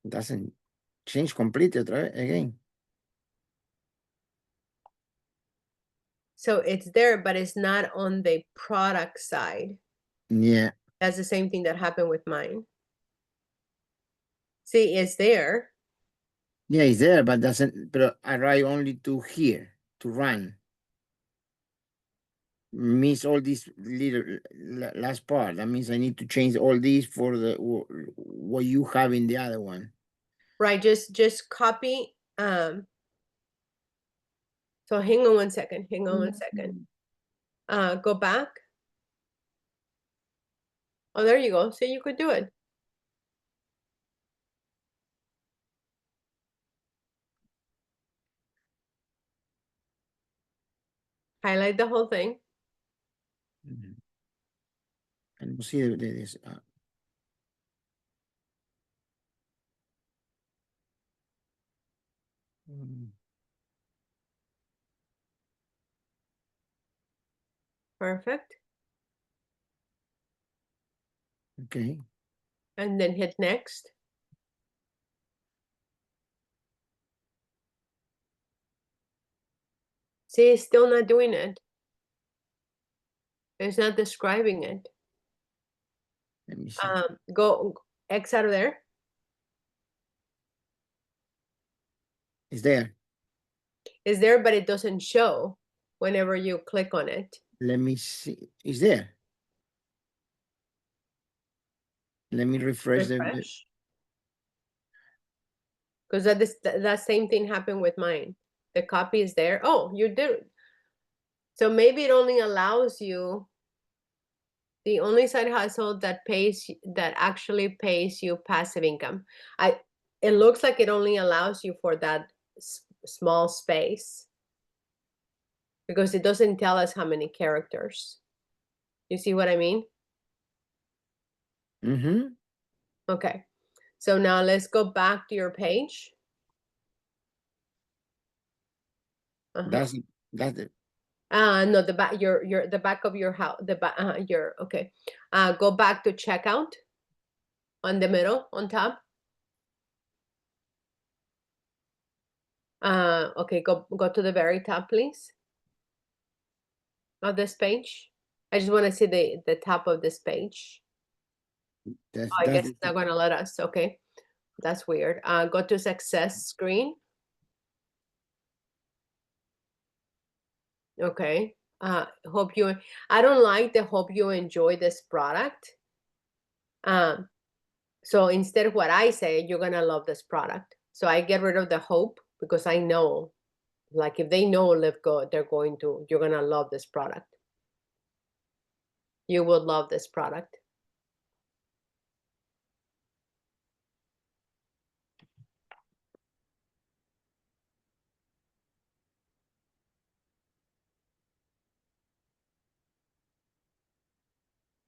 Doesn't change completely again.
So it's there, but it's not on the product side.
Yeah.
That's the same thing that happened with mine. See, it's there.
Yeah, it's there, but doesn't, but arrive only to here, to run. Miss all this little last part. That means I need to change all these for the what you have in the other one.
Right, just copy. So hang on 1 second, hang on 1 second. Go back. Oh, there you go. See, you could do it. Highlight the whole thing.
Mhm. I don't see this. Mm,
Perfect.
okay.
And then hit next. See, it's still not doing it. It's not describing it.
Let me see.
Go X out of there.
It's there.
It's there, but it doesn't show whenever you click on it.
Let me see. It's there. Let me refresh the.
Refresh. Because that same thing happened with mine. The copy is there. Oh, you did. So maybe it only allows you, the only side hustle that actually pays you passive income. It looks like it only allows you for that small space because it doesn't tell us how many characters. You see what I mean?
Mm-hmm.
Okay. So now let's go back to your page.
That's it. That's it.
No, the back, the back of your house, the back, okay. Go back to checkout on the middle, on top. Okay, go to the very top, please, of this page. I just want to see the top of this page.
That's,
Oh, I guess
that's
it's not going to let us. Okay, that's weird. Go to success screen. Okay. Hope you. I don't like the hope you enjoy this product. So instead of what I say, you're gonna love this product. So I get rid of the hope because I know, like if they know Live Good, you're gonna love this product. You will love this product.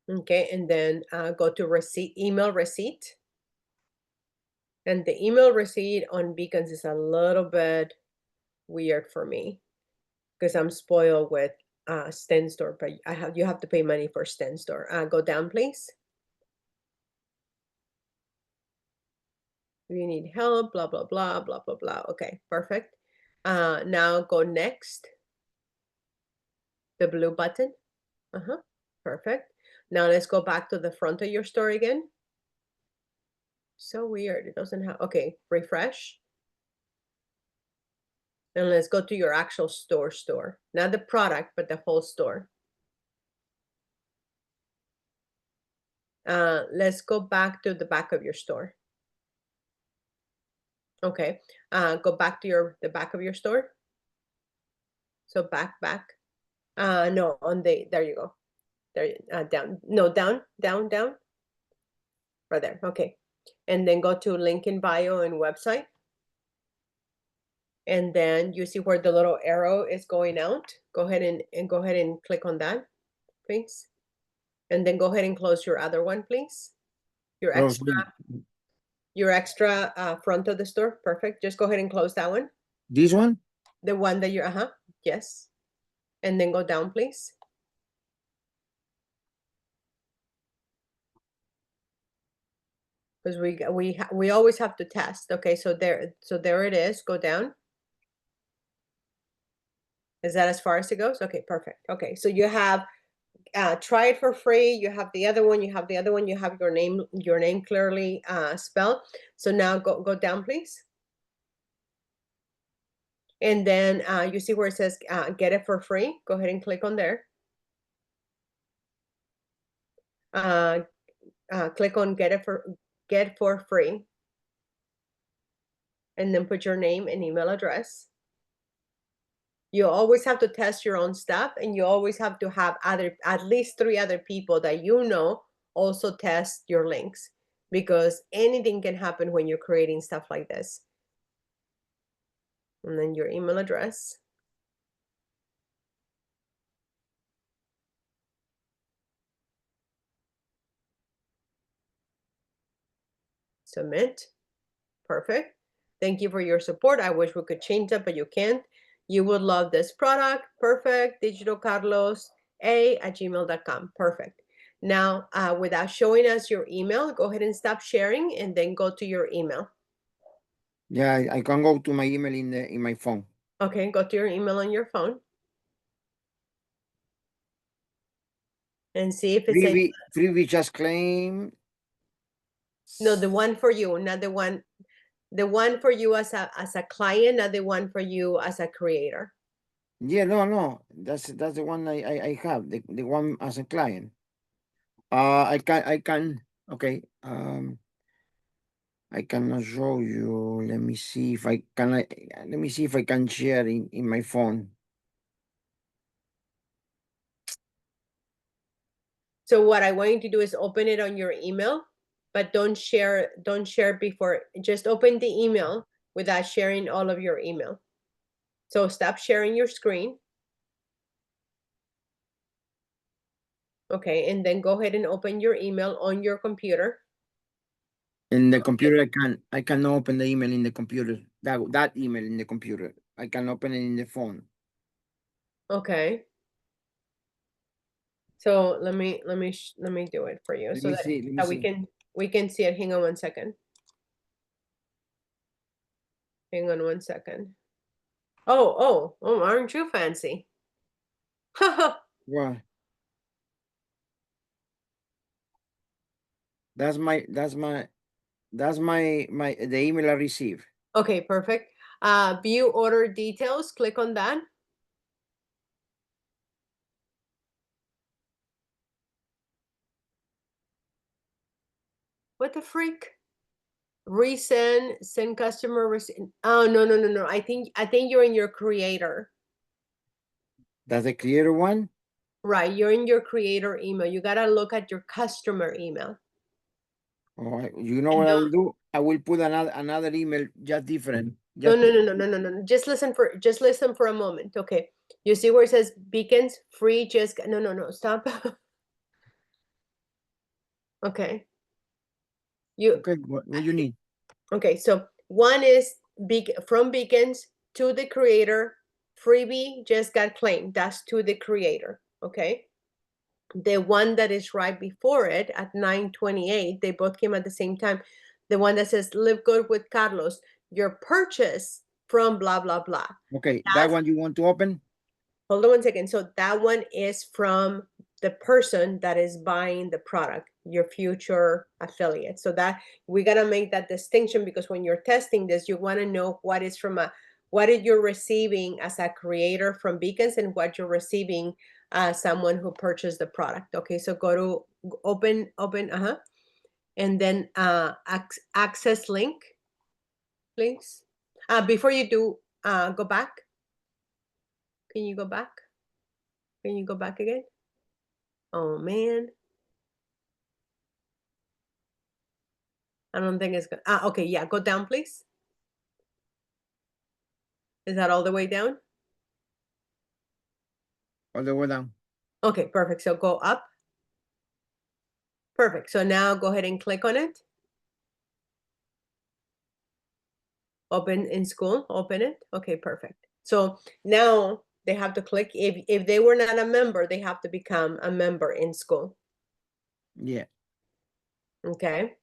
Okay, and then go to receipt, email receipt. And the email receipt on Beacons is a little bit weird for me because I'm spoiled with StenStore, but you have to pay money for StenStore. Go down, please. You need help, blah, blah, blah, blah, blah, blah. Okay, perfect. Now go next. The blue button. Perfect. Now let's go back to the front of your store again. So weird. It doesn't have, okay, refresh. And let's go to your actual store. Not the product, but the whole store. Let's go back to the back of your store. Okay. Go back to the back of your store. So back. No, there you go. There, down. No, down. Right there. Okay. And then go to link in bio and website. And then you see where the little arrow is going out. Go ahead and click on that, please. And then go ahead and close your other one, please. Your extra front of the store. Perfect. Just go ahead and close that one.
This one?
The one that you're, yes. And then go down, please. Because we always have to test. Okay, so there it is. Go down. Is that as far as it goes? Okay, perfect. Okay, so you have try it for free. You have the other one. You have your name clearly spelled. So now go down, please. And then you see where it says get it for free. Go ahead and click on there. Click on get for free. And then put your name and email address. You always have to test your own stuff, and you always have to have at least 3 other people that also test your links, because anything can happen when you're creating stuff like this. And then your email address. Submit. Perfect. Thank you for your support. I wish we could change that, but you can't. You would love this product. Perfect. digitalcarlosa@gmail.com. Perfect. Now, without showing us your email, go ahead and stop sharing and then go to your email.
Yeah, I can go to my email in my phone.
Okay, go to your email on your phone. And see if it says,
Freebie just claim.
no, the one for you, not the one for you as a client, not the one for you as a creator.
Yeah, no, that's the one I have, the one as a client. I can, okay, I cannot show you. Let me see if I can, let me see if I can share in my phone.
So what I want you to do is open it on your email, but don't share before. Just open the email without sharing all of your email. So stop sharing your screen. Okay, and then go ahead and open your email on your computer.
In the computer, I can open the email in the computer. That email in the computer. I can open it in the phone.
Okay. So let me do it for you
Let
so
me
that,
see. Let me
that
see.
we can see it. Hang on one second. Hang on one second. Oh, aren't you fancy?
Well, that's my the email I received.
Okay, perfect. View order details, click on that. What the freak? Resend, send customer resend. Oh, no. I think you're in your creator.
That's the clear one.
Right, you're in your creator email. You gotta look at your customer email.
All right. You know what I will do? I will put another email just different.
No.
Just
Just listen for a moment. Okay. You see where it says beacons free? Just no. Stop. Okay.
okay. What you need?
Okay. So one is from beacons to the creator. Freebie just got claimed. That's to the creator. Okay. The one that is right before it at 9:28, they both came at the same time. The one that says live good with Carlos, your purchase from blah blah blah.
Okay, that one you want to open?
Hold on one second. So that one is from the person that is buying the product, your future affiliate. So that we gotta make that distinction, because when you're testing this, you want to know what is what you're receiving as a creator from Beacons and what you're receiving as someone who purchased the product. Okay, so go to open, and then access links. Before you do, go back. Can you go back? Can you go back again? Oh man. I don't think it's good. Okay, yeah, go down, please. Is that all the way down?
All the way down.
Okay, perfect. So go up. Perfect. So now go ahead and click on it. Open in school, open it. Okay, perfect. So now they have to click. If they were not a member, they have to become a member in school.
Yeah.
Okay.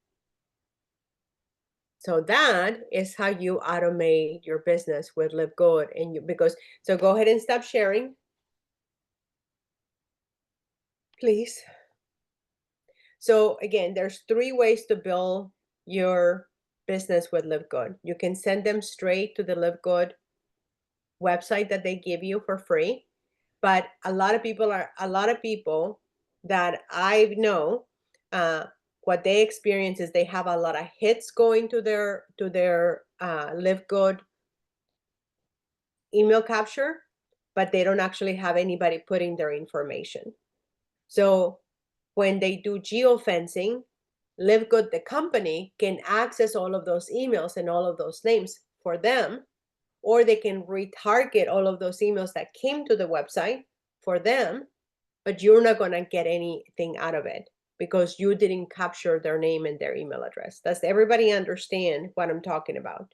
So that is how you automate your business with Live Good. And so go ahead and stop sharing, please. So again, there's 3 ways to build your business with Live Good. You can send them straight to the Live Good website that they give you for free. But a lot of people that I know, what they experience is they have a lot of hits going to their Live Good email capture, but they don't actually have anybody putting their information. So when they do geofencing, Live Good, the company, can access all of those emails and all of those names for them, or they can retarget all of those emails that came to the website for them, but you're not going to get anything out of it because you didn't capture their name and their email address. Does everybody understand what I'm talking about?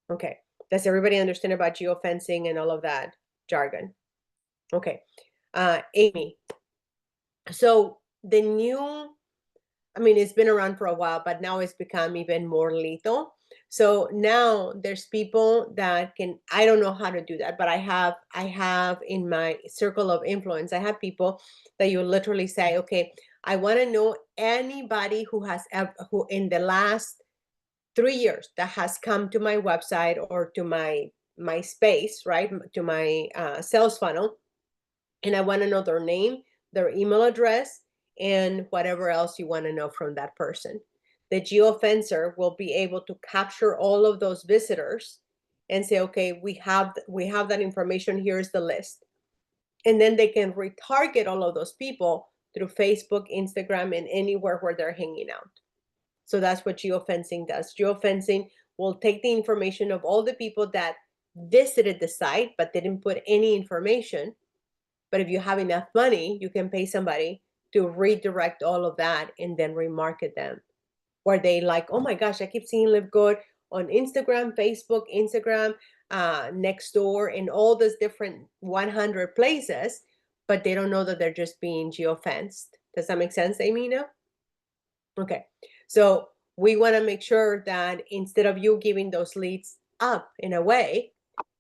Okay. Does everybody understand about geofencing and all of that jargon? Okay. Amy. So the new, I mean, it's been around for a while, but now it's become even more lethal. So now there's people that can, I don't know how to do that, but I have in my circle of influence, I have people that you literally say, okay, I want to know anybody who has who in the last 3 years that has come to my website or to my space, right, to my sales funnel, and I want to know their name, their email address, and whatever else you want to know from that person. The geofencer will be able to capture all of those visitors and say, okay, we have that information. Here's the list, and then they can retarget all of those people through Facebook, Instagram, and anywhere where they're hanging out. So that's what geofencing does. Geofencing will take the information of all the people that visited the site but didn't put any information. But if you have enough money, you can pay somebody to redirect all of that and then remarket them. Where they like, oh my gosh, I keep seeing Live Good on Instagram, Facebook, Nextdoor, and all those different 100 places, but they don't know that they're just being geofenced. Does that make sense, Amina? Okay, so we want to make sure that instead of you giving those leads up in a way,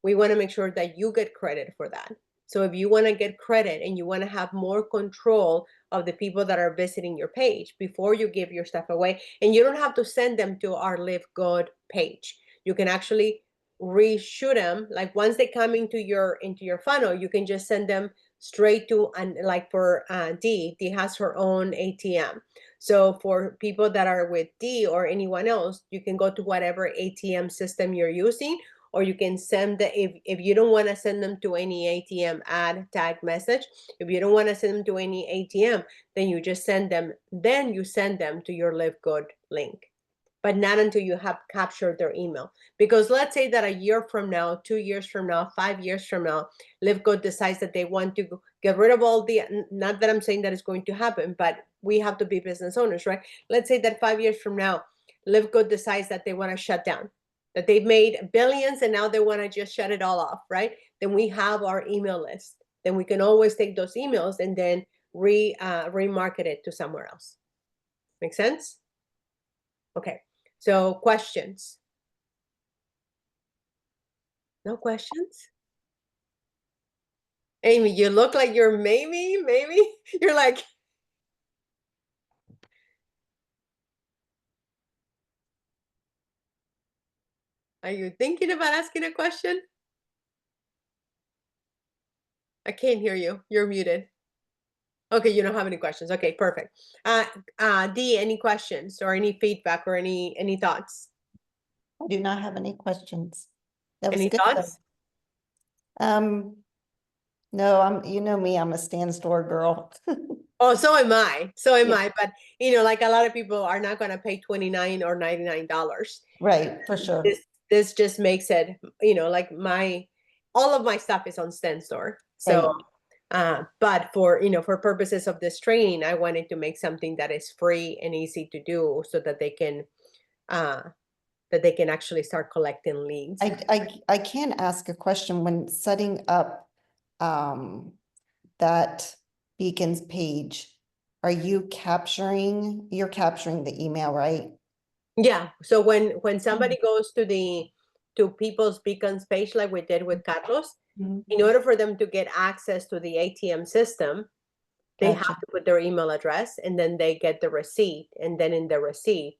we want to make sure that you get credit for that. So if you want to get credit and you want to have more control of the people that are visiting your page before you give your stuff away, and you don't have to send them to our Live Good page. You can actually reshoot them. Like once they come into your funnel, you can just send them straight to, and like for Dee has her own ATM. So for people that are with Dee or anyone else, you can go to whatever ATM system you're using, or you can send the, if you don't want to send them to any ATM ad tag message, if you don't want to send them to any ATM, then you just send them, to your Live Good link, but not until you have captured their email. Because let's say that a year from now, 2 years from now, 5 years from now, Live Good decides that they want to get rid of all the, not that I'm saying that it's going to happen, but we have to be business owners, right? Let's say that 5 years from now, Live Good decides that they want to shut down, that they've made billions and now they want to just shut it all off, right? Then we have our email list. Then we can always take those emails and then remarket it to somewhere else. Make sense? Okay, so questions? No questions? Amy, you look like you're maybe, you're like, are you thinking about asking a question? I can't hear you. You're muted. Okay, you don't have any questions. Okay, perfect. Dee, any questions or any feedback or any thoughts?
I do not have any questions. That was
Any
good, though.
thoughts?
No, you know me, I'm a stand store girl.
Oh, so am I. So am
Yeah.
I. But like a lot of people are not going to pay $29 or $99.
Right, for sure.
This just makes it, like all of my stuff is on Stand Store. So, but for purposes of this training, I wanted to make something that is free and easy to do so that they can actually start collecting leads.
I can ask a question when setting up that Beacons page. Are you capturing the email, right?
Yeah. So when somebody goes to people's Beacons page, like we did with Carlos, in order for them to get access to the ATM system, they
Gotcha.
have to put their email address, and then they get the receipt. And then in the receipt,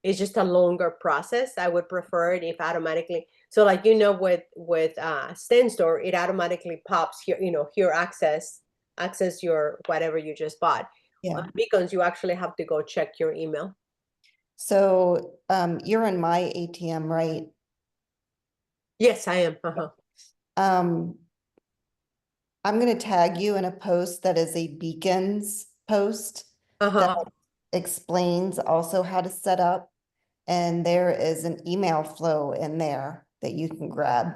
it's just a longer process. I would prefer it if automatically. So like, with Stand Store, it automatically pops here, here access your whatever you just bought.
Yeah.
Beacons, you actually have to go check your email.
So you're in my ATM, right?
Yes, I am. Uh-huh.
I'm going to tag you in a post that is a Beacons post
Uh-huh.
that explains also how to set up. And there is an email flow in there that you can grab.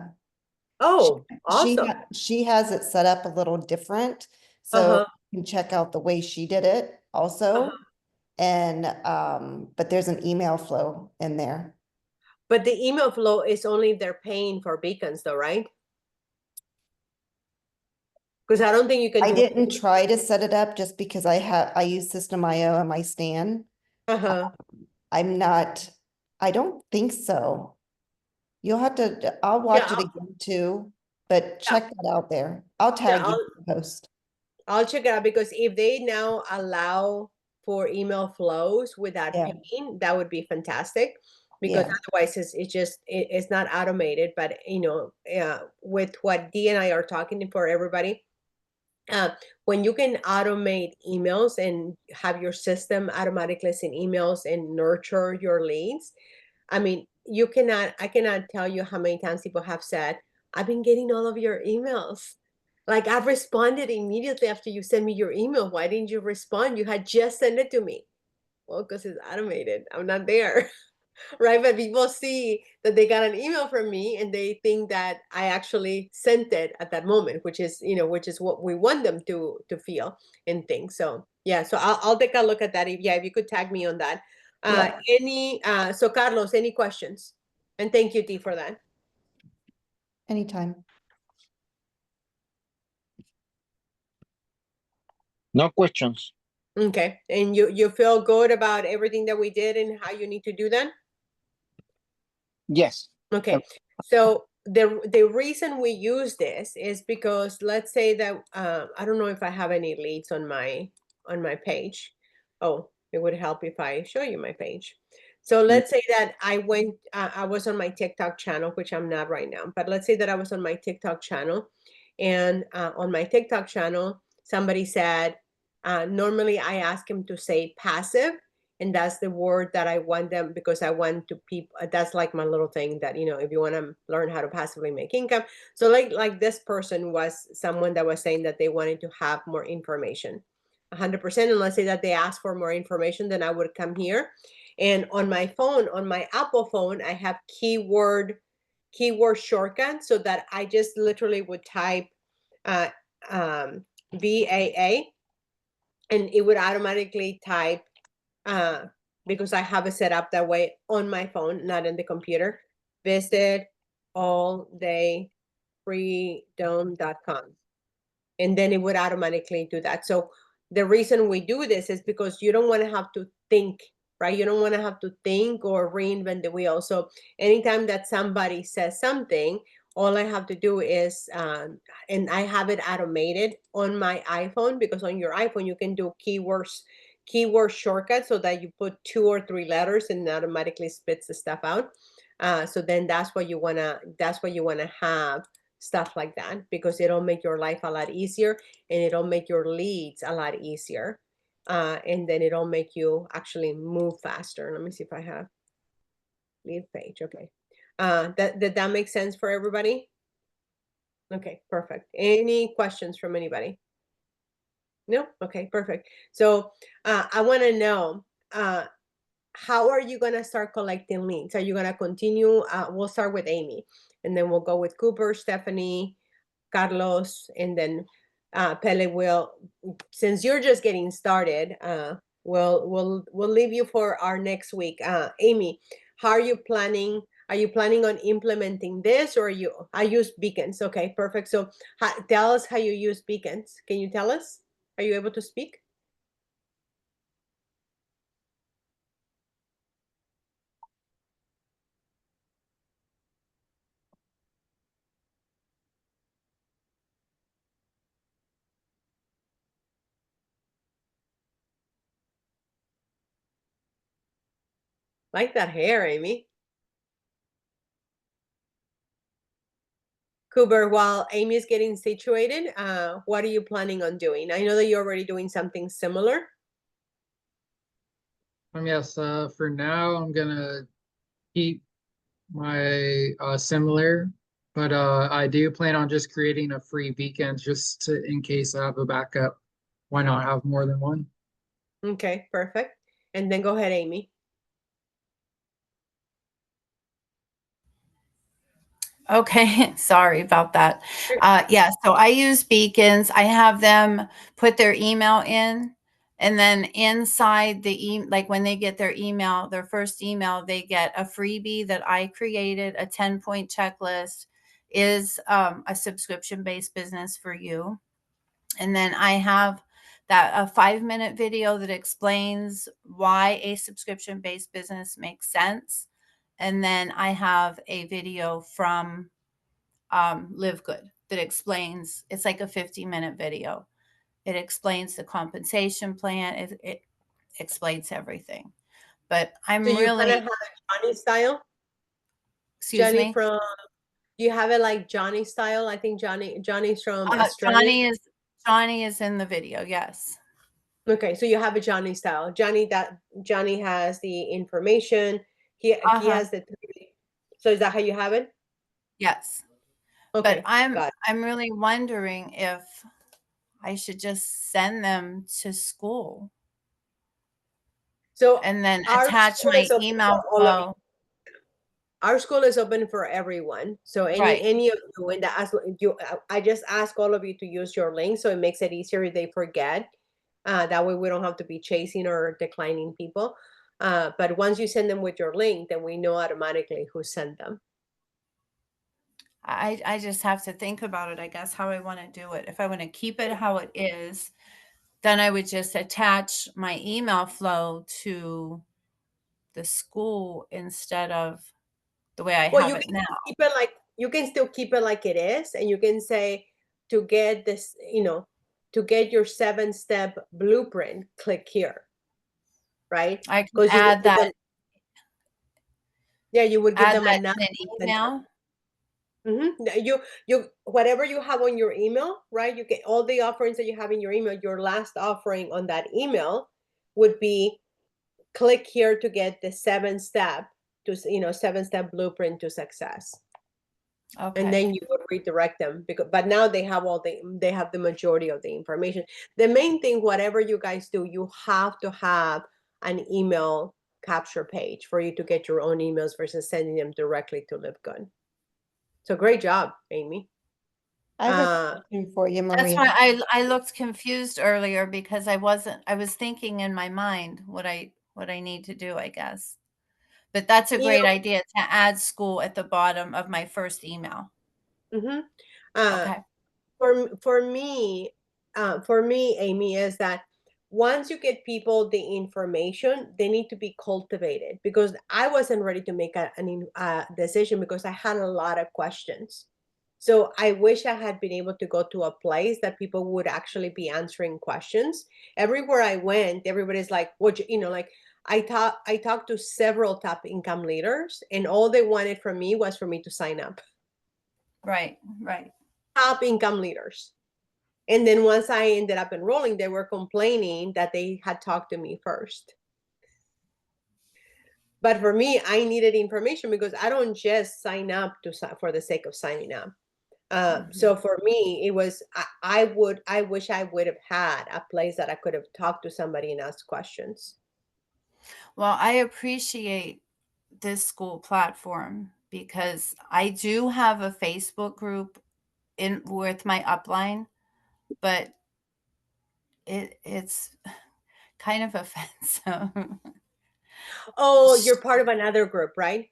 Oh, awesome.
She has it set up a little different. So
Uh-huh.
you can check out the way she did it also.
Uh-huh.
And, but there's an email flow in there.
But the email flow is only if they're paying for beacons though, right? Because I don't think you can
I
do.
didn't try to set it up just because I use System.io on my stand.
Uh-huh.
I don't think so. You'll have to, I'll watch it
I'll-
again too, but
Yeah.
check that out there. I'll tag you
I'll-
in the post.
I'll check it out because if they now allow for email flows without
Yeah.
paying, that would be fantastic. Because
Yeah.
otherwise it's not automated. But with what Dee and I are talking for everybody, when you can automate emails and have your system automatically send emails and nurture your leads, I mean, I cannot tell you how many times people have said, I've been getting all of your emails. Like, I've responded immediately after you send me your email. Why didn't you respond? You had just sent it to me. Well, because it's automated. I'm not there. Right? But people see that they got an email from me and they think that I actually sent it at that moment, which is what we want them to feel and think. So yeah, so I'll take a look at that. If you could tag me on that.
Yeah.
So Carlos, any questions? And thank you, Dee, for that.
Anytime.
No questions.
Okay. And you feel good about everything that we did and how you need to do that?
Yes.
Okay, so the reason we use this is because let's say that I don't know if I have any leads on my page. Oh, it would help if I show you my page. So let's say that I was on my TikTok channel, which I'm not right now, but let's say that I was on my TikTok channel, and on my TikTok channel, somebody said, normally I ask him to say passive, and that's the word that I want them, because I want to people, that's like my little thing that, if you want to learn how to passively make income. So like this person was someone that was saying that they wanted to have more information, 100%. And let's say that they asked for more information, then I would come here, and on my phone, on my Apple phone, I have keyword shortcut, so that I just literally would type VAA, and it would automatically type, because I have it set up that way on my phone, not in the computer, visit alldayfreedom.com. And then it would automatically do that. So the reason we do this is because you don't want to have to think, right? You don't want to have to think or reinvent the wheel. So anytime that somebody says something, all I have to do is, and I have it automated on my iPhone, because on your iPhone, you can do keyword shortcut, so that you put 2 or 3 letters and it automatically spits the stuff out. So then that's what you want to have, stuff like that, because it'll make your life a lot easier, and it'll make your leads a lot easier. And then it'll make you actually move faster. Let me see if I have lead page. Okay. Did that make sense for everybody? Okay, perfect. Any questions from anybody? No? Okay, perfect. So I want to know, how are you going to start collecting leads? Are you going to continue? We'll start with Amy, and then we'll go with Cooper, Stephanie, Carlos, and then Pele will, since you're just getting started, we'll leave you for our next week. Amy, how are you planning? Are you planning on implementing this, or I use beacons? Okay, perfect. So tell us how you use beacons. Can you tell us? Are you able to speak? Like that hair, Amy. Cooper, while Amy is getting situated, what are you planning on doing? I know that you're already doing something similar.
Yes, for now, I'm gonna keep my similar, but I do plan on just creating a free beacon just in case I have a backup. Why not have more than one?
Okay, perfect. And then go ahead, Amy.
Okay, sorry about that. Yeah, so I use beacons. I have them put their email in, And then inside like when they get their email, their first email, they get a freebie that I created, a 10-point checklist, is a subscription-based business for you. And then I have that a 5-minute video that explains why a subscription-based business makes sense. And then I have a video from Live Good that explains, it's like a 50-minute video. It explains the compensation plan. It explains everything. But I'm
So you kind
really,
of have a Johnny style?
excuse
Johnny
me.
from, you have it like Johnny style? I think Johnny's from Australia.
Johnny is in the video. Yes.
Okay, so you have a Johnny style. Johnny has the information. He has the three. So is that how you have it?
Yes.
Okay,
But I'm
got it.
really wondering if I should just send them to school
So
and then
our
attach
school
my
is open
email
for all of you.
flow.
Our school is open for everyone. So
Right.
any of you, and I just ask all of you to use your link, so it makes it easier if they forget. That way we don't have to be chasing or declining people. But once you send them with your link, then we know automatically who sent them.
I just have to think about it, I guess, how I want to do it. If I want to keep it how it is, then I would just attach my email flow to the school instead of the way I
Well,
have
you
it
can
now.
keep it like, you can still keep it like it is, and you can say, to get this, to get your 7-step blueprint, click here, right?
I can
'Cause you would
add
give
that,
them, yeah, you would give
add
them
that
another
in an email.
You whatever you have on your email, right? You get all the offerings that you have in your email. Your last offering on that email would be, click here to get the 7-step 7-step blueprint to success. And
Okay.
then you would redirect them, but now they have the majority of the information. The main thing, whatever you guys do, you have to have an email capture page for you to get your own emails versus sending them directly to LiveGood. So great job, Amy.
I have a question for you,
That's
Maria.
why I looked confused earlier because I was thinking in my mind what I need to do, I guess. But that's a
You
great
know-
idea to add school at the bottom of my first email.
Mhm.
Okay.
For me, Amy, is that once you get people the information, they need to be cultivated, because I wasn't ready to make a decision because I had a lot of questions. So I wish I had been able to go to a place that people would actually be answering questions. Everywhere I went, everybody's like, what, like, I talked to several top income leaders, and all they wanted from me was for me to sign up.
Right. Right.
Top income leaders. And then once I ended up enrolling, they were complaining that they had talked to me first. But for me, I needed information because I don't just sign up for the sake of signing up. So for me, it was, I wish I would have had a place that I could have talked to somebody and asked questions.
Well, I appreciate this school platform because I do have a Facebook group with my upline, but it's kind of offensive.
Oh, you're part of another group, right?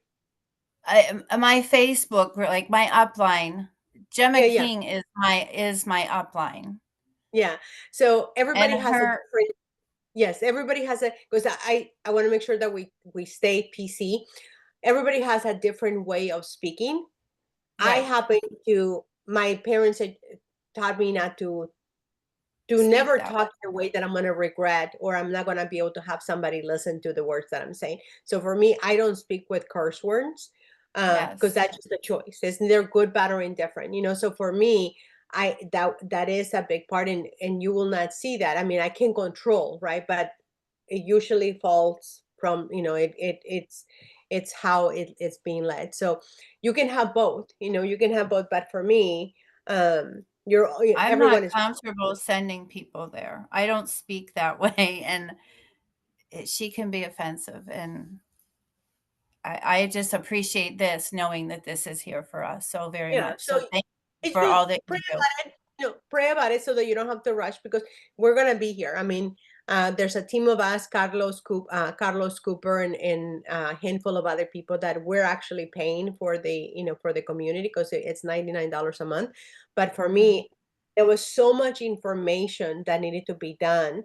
My Facebook group, like my upline, Gemma
Yeah, yeah.
King is my upline.
Yeah. So everybody
And
has a different. Yes, everybody has because I want to make sure that we stay PC. Everybody has a different way of speaking. I
Right.
happen to, my parents had taught me not to
Speak
never
that
talk in a way that I'm going to regret, or I'm not going to be able to have somebody listen to the words that I'm saying. So for me, I don't speak with curse words because
Yes.
that's just a choice. It's neither good, bad, or indifferent. So for me, that is a big part, and you will not see that. I mean, I can control, right? But it usually falls from, it's how it's being led. So you can have both, you can have both. But for me,
I'm
everyone
not
is
comfortable sending people there. I don't speak that way, and she can be offensive. And I just appreciate this, knowing that this is here for us so very much. So thank you
it's
for
just
all that you
pray
do.
about it, pray about it so that you don't have to rush, because we're gonna be here. I mean, There's a team of us, Carlos Cooper, and a handful of other people that we're actually paying for the, for the community, because it's $99 a month. But for me, there was so much information that needed to be done,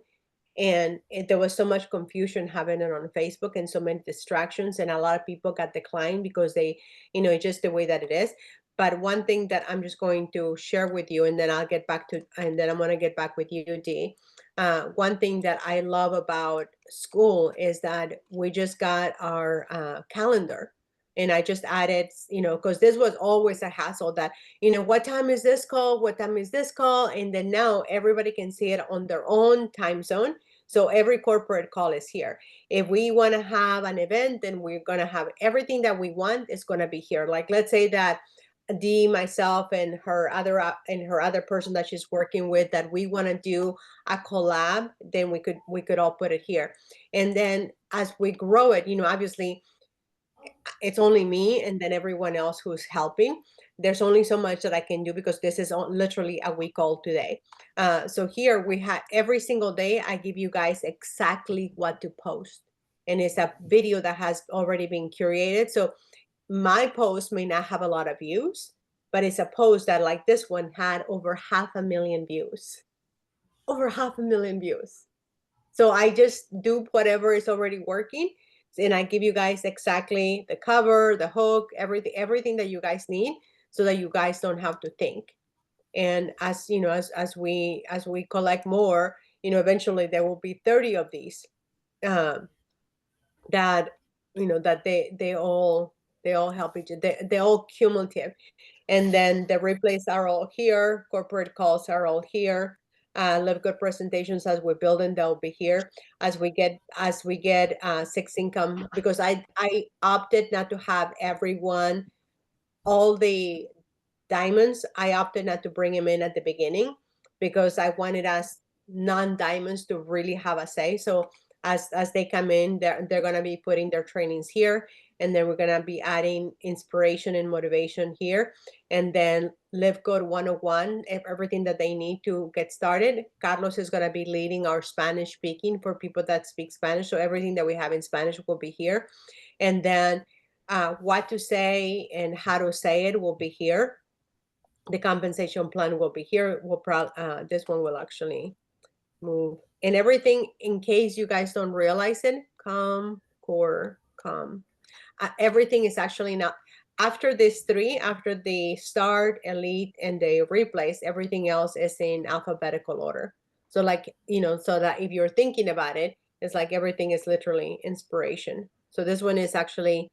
and there was so much confusion happening on Facebook and so many distractions, and a lot of people got declined because they, it's just the way that it is. But one thing that I'm just going to share with you, and then I'm going to get back with you, Dee. One thing that I love about school is that we just got our calendar, and I just added, because this was always a hassle that, what time is this call? What time is this call? And then now everybody can see it on their own time zone. So every corporate call is here. If we want to have an event, then we're going to have everything that we want is going to be here. Like, let's say that Dee, myself, and her other person that she's working with, that we want to do a collab, then we could all put it here. And then as we grow it, obviously it's only me and then everyone else who's helping. There's only so much that I can do because this is literally a week old today. So here we have every single day, I give you guys exactly what to post. And it's a video that has already been curated. So my post may not have a lot of views, but it's a post that, like this one, had over 500,000 views. Over 500,000 views. So I just do whatever is already working, and I give you guys exactly the cover, the hook, everything that you guys need, so that you guys don't have to think. And as as we collect more, eventually there will be 30 of these that that they all help each other. They're all cumulative. And then the replays are all here. Corporate calls are all here. Live Good presentations, as we're building, they'll be here. As we get Six Income, because I opted not to have everyone, all the diamonds, I opted not to bring them in at the beginning, because I wanted us non-diamonds to really have a say. So as they come in, they're going to be putting their trainings here, and then we're going to be adding inspiration and motivation here, and then Live Good 101, everything that they need to get started. Carlos is going to be leading our Spanish speaking for people that speak Spanish, so everything that we have in Spanish will be here. And then what to say and how to say it will be here. The compensation plan will be here. This one will actually move, and everything, in case you guys don't realize it, everything is actually now, after these three, after the start, elite, and the replays, everything else is in alphabetical order. So like, so that if you're thinking about it, it's like everything is literally inspiration. So this one is actually,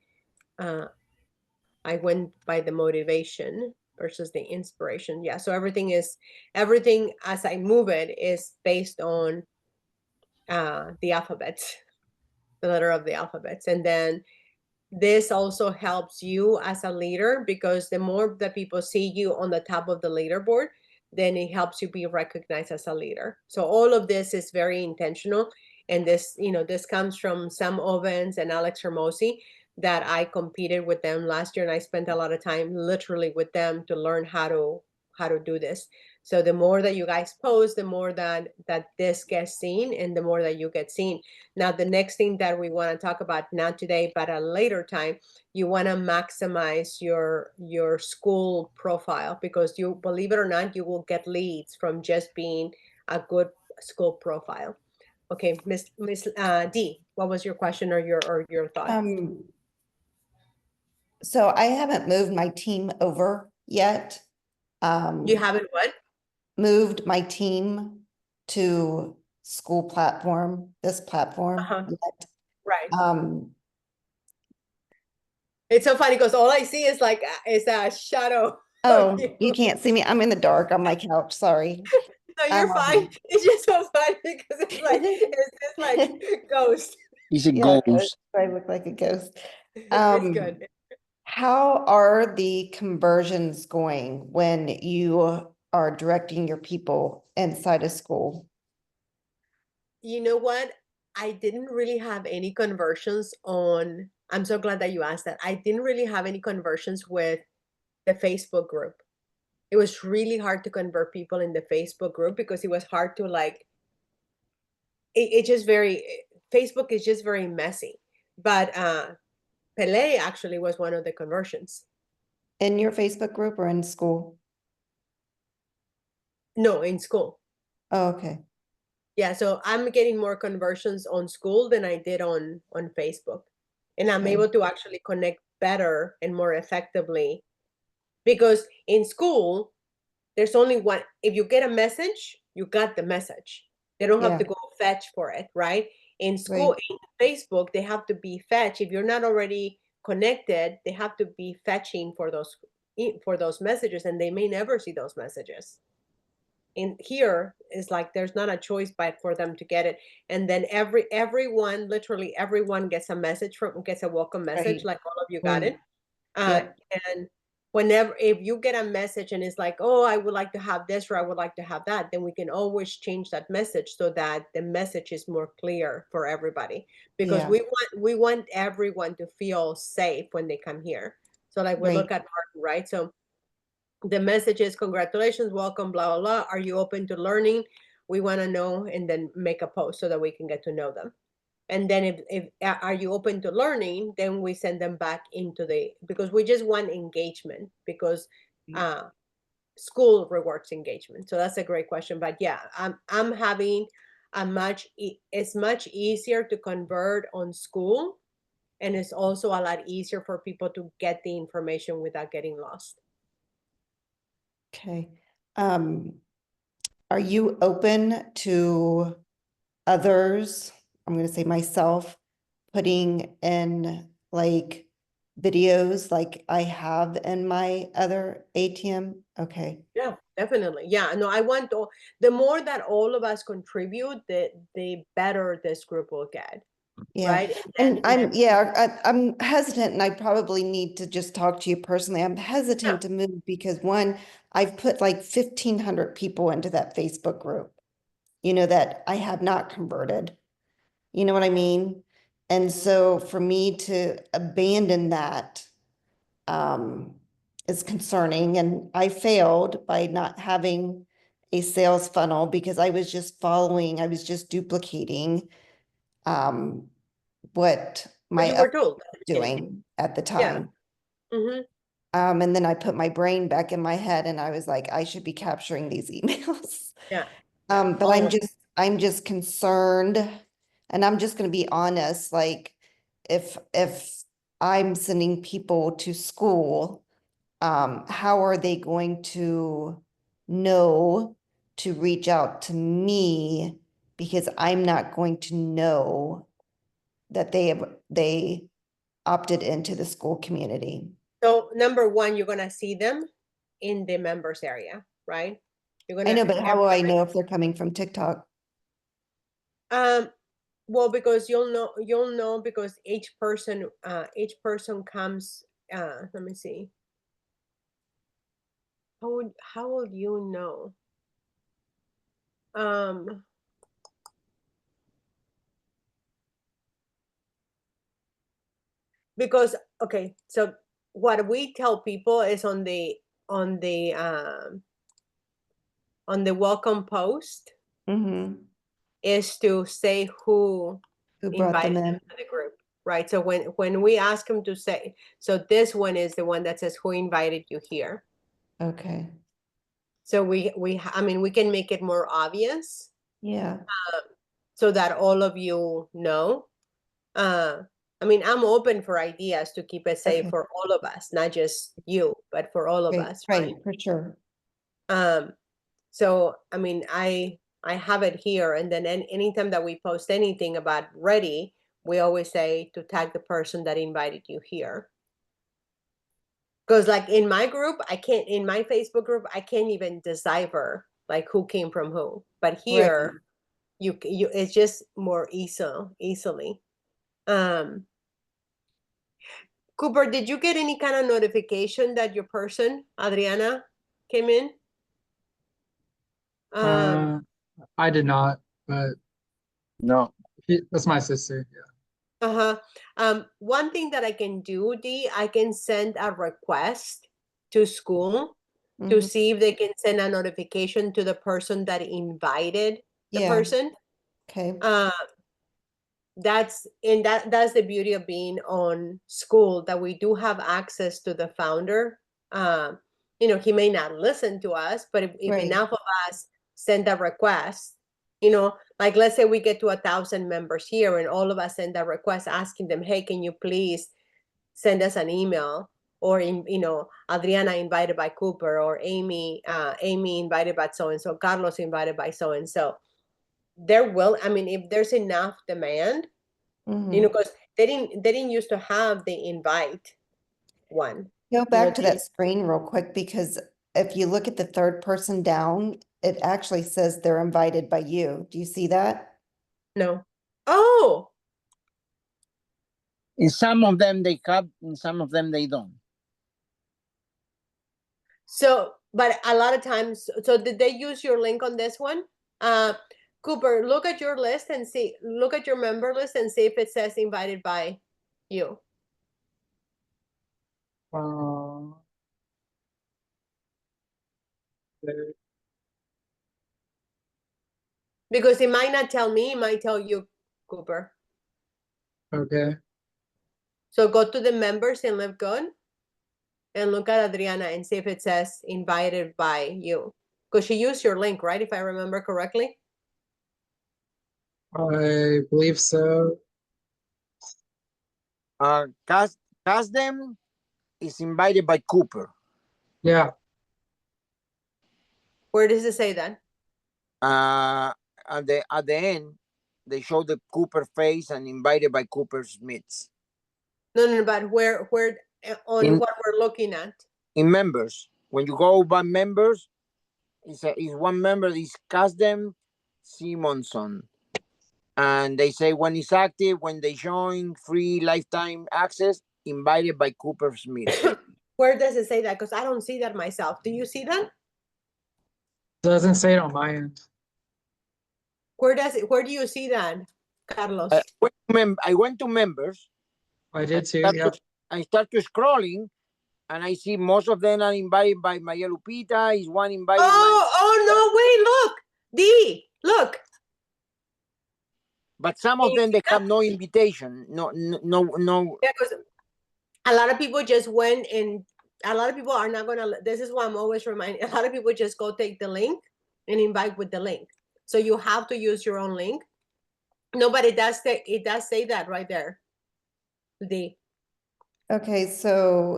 I went by the motivation versus the inspiration. Yeah. So everything as I move it is based on the alphabet, the letter of the alphabets. And then this also helps you as a leader, because the more that people see you on the top of the leaderboard, then it helps you be recognized as a leader. So all of this is very intentional. And this, this comes from Sam Ovens and Alex Hermosi, that I competed with them last year, and I spent a lot of time literally with them to learn how to do this. So the more that you guys post, the more that this gets seen, and the more that you get seen. Now, the next thing that we want to talk about, not today, but a later time, you want to maximize your school profile, because you, believe it or not, you will get leads from just being a good school profile. Okay, Miss D, what was your question or your thought?
So I haven't moved my team over yet.
You haven't what?
Moved my team to school platform, this platform. Yet.
Right. It's so funny because all I see is like a shadow.
Oh, you can't see me. I'm in the dark on my couch. Sorry.
No, you're fine. It's just so funny because it's just like ghost.
He's a
Yeah,
ghost.
I look like a ghost.
It's good.
How are the conversions going when you are directing your people inside a school?
You know what? I didn't really have any conversions on. I'm so glad that you asked that. I didn't really have any conversions with the Facebook group. It was really hard to convert people in the Facebook group, because it was hard to it's just very, Facebook is just very messy. But Pele actually was one of the conversions.
In your Facebook group or in school?
No, in school.
Oh, okay.
Yeah, so I'm getting more conversions on school than I did on Facebook. And I'm
Okay.
able to actually connect better and more effectively. Because in school, there's only one. If you get a message, you got the message. They don't have
Yeah.
to go fetch for it, right? In school, in Facebook, they have to be fetch. If you're not already connected, they have to be fetching for those messages, and they may never see those messages. In here is like there's not a choice but for them to get it, and then everyone, literally everyone gets a welcome message,
Right.
like all of you got
Right.
it.
Yep.
And whenever, if you get a message and it's like, oh, I would like to have this, or I would like to have that, then we can always change that message so that the message is more clear for everybody, because
Yeah.
we want everyone to feel safe when they come here. So like we look
Right.
at Martin, right? So the message is, congratulations, welcome, blah, blah, blah. Are you open to learning? We want to know, and then make a post so that we can get to know them. And then if are you open to learning, then we send them back into because we just want engagement, because school rewards engagement. So that's a great question. But yeah, I'm having it's much easier to convert on school, and it's also a lot easier for people to get the information without getting lost.
Okay. Are you open to others, I'm gonna say myself, putting in like videos like I have in my other ATM? Okay.
Yeah, definitely. Yeah, no, I want the more that all of us contribute, the better this group will get.
Yeah.
Right.
And I'm hesitant, and I probably need to just talk to you personally. I'm hesitant to move because one, I've put like 1,500 people into that Facebook group, that I have not converted. You know what I mean? And so for me to abandon that is concerning. And I failed by not having a sales funnel because I was just duplicating what
What
my
you
other
were told.
doing at the
Yeah.
time.
Mm-hmm.
And then I put my brain back in my head and I was like, I should be capturing these emails.
Yeah.
But
Always.
I'm just concerned, and I'm just gonna be honest, like if I'm sending people to school, how are they going to know to reach out to me? Because I'm not going to know that they opted into the school community.
So number one, you're gonna see them in the members area, right? You're
I
gonna
know, but how will I know if they're coming from TikTok?
well, because you'll know because each person comes, let me see. How will you know? Because okay, so what we tell people is on the welcome post
Mm-hmm.
is to say who
Who brought them
invited them
in?
to the group, right? So when we ask them to say, so this one is the one that says who invited you here.
Okay.
So I mean, we can make it more obvious
Yeah.
so that all of you know. I mean, I'm open for ideas to keep it safe
Okay.
for all of us, not just you, but for all of
Right,
us,
right, for sure.
So I mean, I have it here, and then anytime that we post anything about ready, we always say to tag the person that invited you here. Because like in my group, in my Facebook group, I can't even decipher like who came from who. But here, you it's just more easily. Cooper, did you get any kind of notification that your person, Adriana, came in?
I did not, but
No.
that's my sister. Yeah.
One thing that I can do, Dee, I can send a request to school to
Mhm.
see if they can send a notification to the person that invited the
Yeah.
person.
Okay,
That's that's the beauty of being on school, that we do have access to the founder. You know, he may not listen to us, but if
Right.
enough of us send a request, you know, like let's say we get to 1,000 members here and all of us send a request asking them, hey, can you please send us an email? Or you know, Adriana invited by Cooper, or Amy invited by so and so, Carlos invited by so and so. There will, I mean, if there's enough demand, you know,
Mhm.
because they didn't used to have the invite one.
Go
know,
back to
they-
that screen real quick, because if you look at the third person down, it actually says they're invited by you. Do you see that?
No. Oh,
In some of them they have, in some of them they don't.
so but a lot of times, so did they use your link on this one? Cooper, look at your list and see, look at your member list and see if it says invited by you.
There-
Because it might not tell me, it might tell you, Cooper.
Okay.
So go to the members in Live Good and look at Adriana and see if it says invited by you. Because she used your link, right? If I remember correctly.
I believe so.
Kasdem is invited by Cooper.
Yeah.
Where does it say that?
At the end, they show the Cooper face and invited by Cooper Smiths.
No, but where on
In-
what we're looking at?
In members, when you go by members, is one member is Kasdem Simonson, and they say when it's active, when they join, free lifetime access, invited by Cooper Smith.
Where does it say that? Because I don't see that myself. Do you see that?
Doesn't say it on my end.
Where do you see that, Carlos?
I went to members.
I did too.
start
Yeah.
to- I start to scrolling, and I see most of them are invited by Maria Lupita. Is one invited?
Oh no! Wait, look, look.
But some of them they have no invitation. No.
Yeah, because a lot of people just went, and a lot of people are not gonna. This is why I'm always reminding. A lot of people just go take the link and invite with the link. So you have to use your own link. No, but it does say that right there.
Okay, so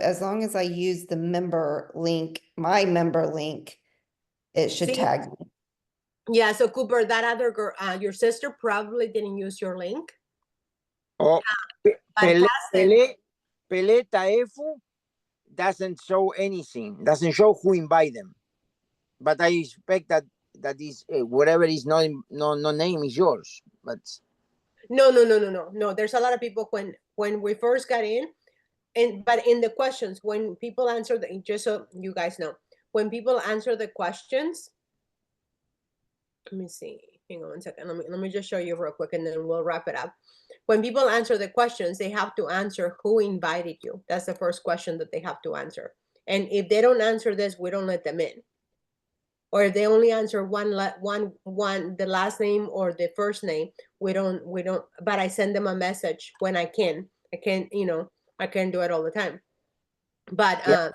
as long as I use the member link, my member link, it should
See?
tag me.
Yeah, so Cooper, that other girl, your sister probably didn't use your link.
Oh,
But Kasdem-
Pele Taefu doesn't show anything. Doesn't show who invite them. But I expect that is whatever is no name is yours. But
No. There's a lot of people when we first got in, but in the questions, when people answer just so you guys know, when people answer the questions, let me see. Hang on 1 second. Let me just show you real quick, and then we'll wrap it up. When people answer the questions, they have to answer who invited you. That's the first question that they have to answer. And if they don't answer this, we don't let them in. Or if they only answer one, the last name or the first name, we don't. But I send them a message when I can. I can't do it all the time. But
Yeah.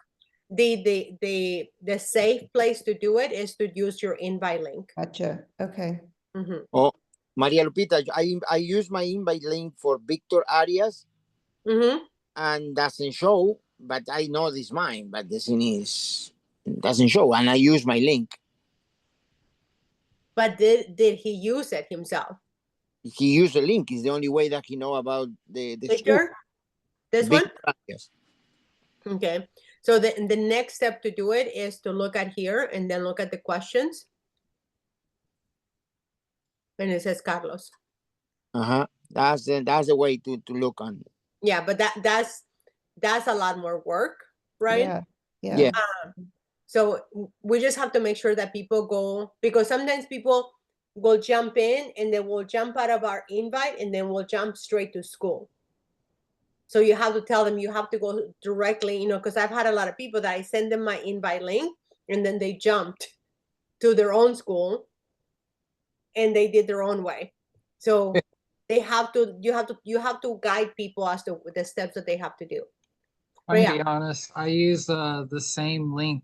the safe place to do it is to use your invite link.
Gotcha, okay.
Mhm.
oh, Maria Lupita, I use my invite link for Victor Arias, and doesn't show. But I know this mine. But the thing is, doesn't show, and I use my link.
But did he use it himself?
He used the link. Is the only way that he know about the school.
Victor? This one?
Victor Arias.
Okay. So the next step to do it is to look at here and then look at the questions. And it says Carlos.
That's the way to look on.
Yeah, but that's a lot more work, right?
Yeah.
So we just have to make sure that people go, because sometimes people will jump in and they will jump out of our invite and then we'll jump straight to school. So you have to tell them you have to go directly, because I've had a lot of people that I send them my invite link and then they jumped to their own school and they did their own way. So you have to guide people as to the steps that they have to do.
I'm
yeah.
gonna be honest, I use the same link.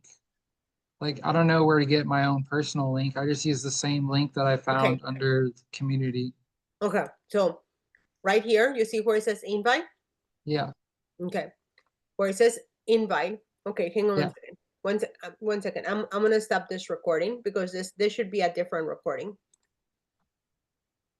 Like, I don't know where to get my own personal link. I just use the same link that I found under the community.
Okay, so right here, you see where it says invite?
Yeah.
Okay, where it says invite. Okay, hang on
Yeah.
one second. One second. I'm gonna stop this recording because this should be a different recording.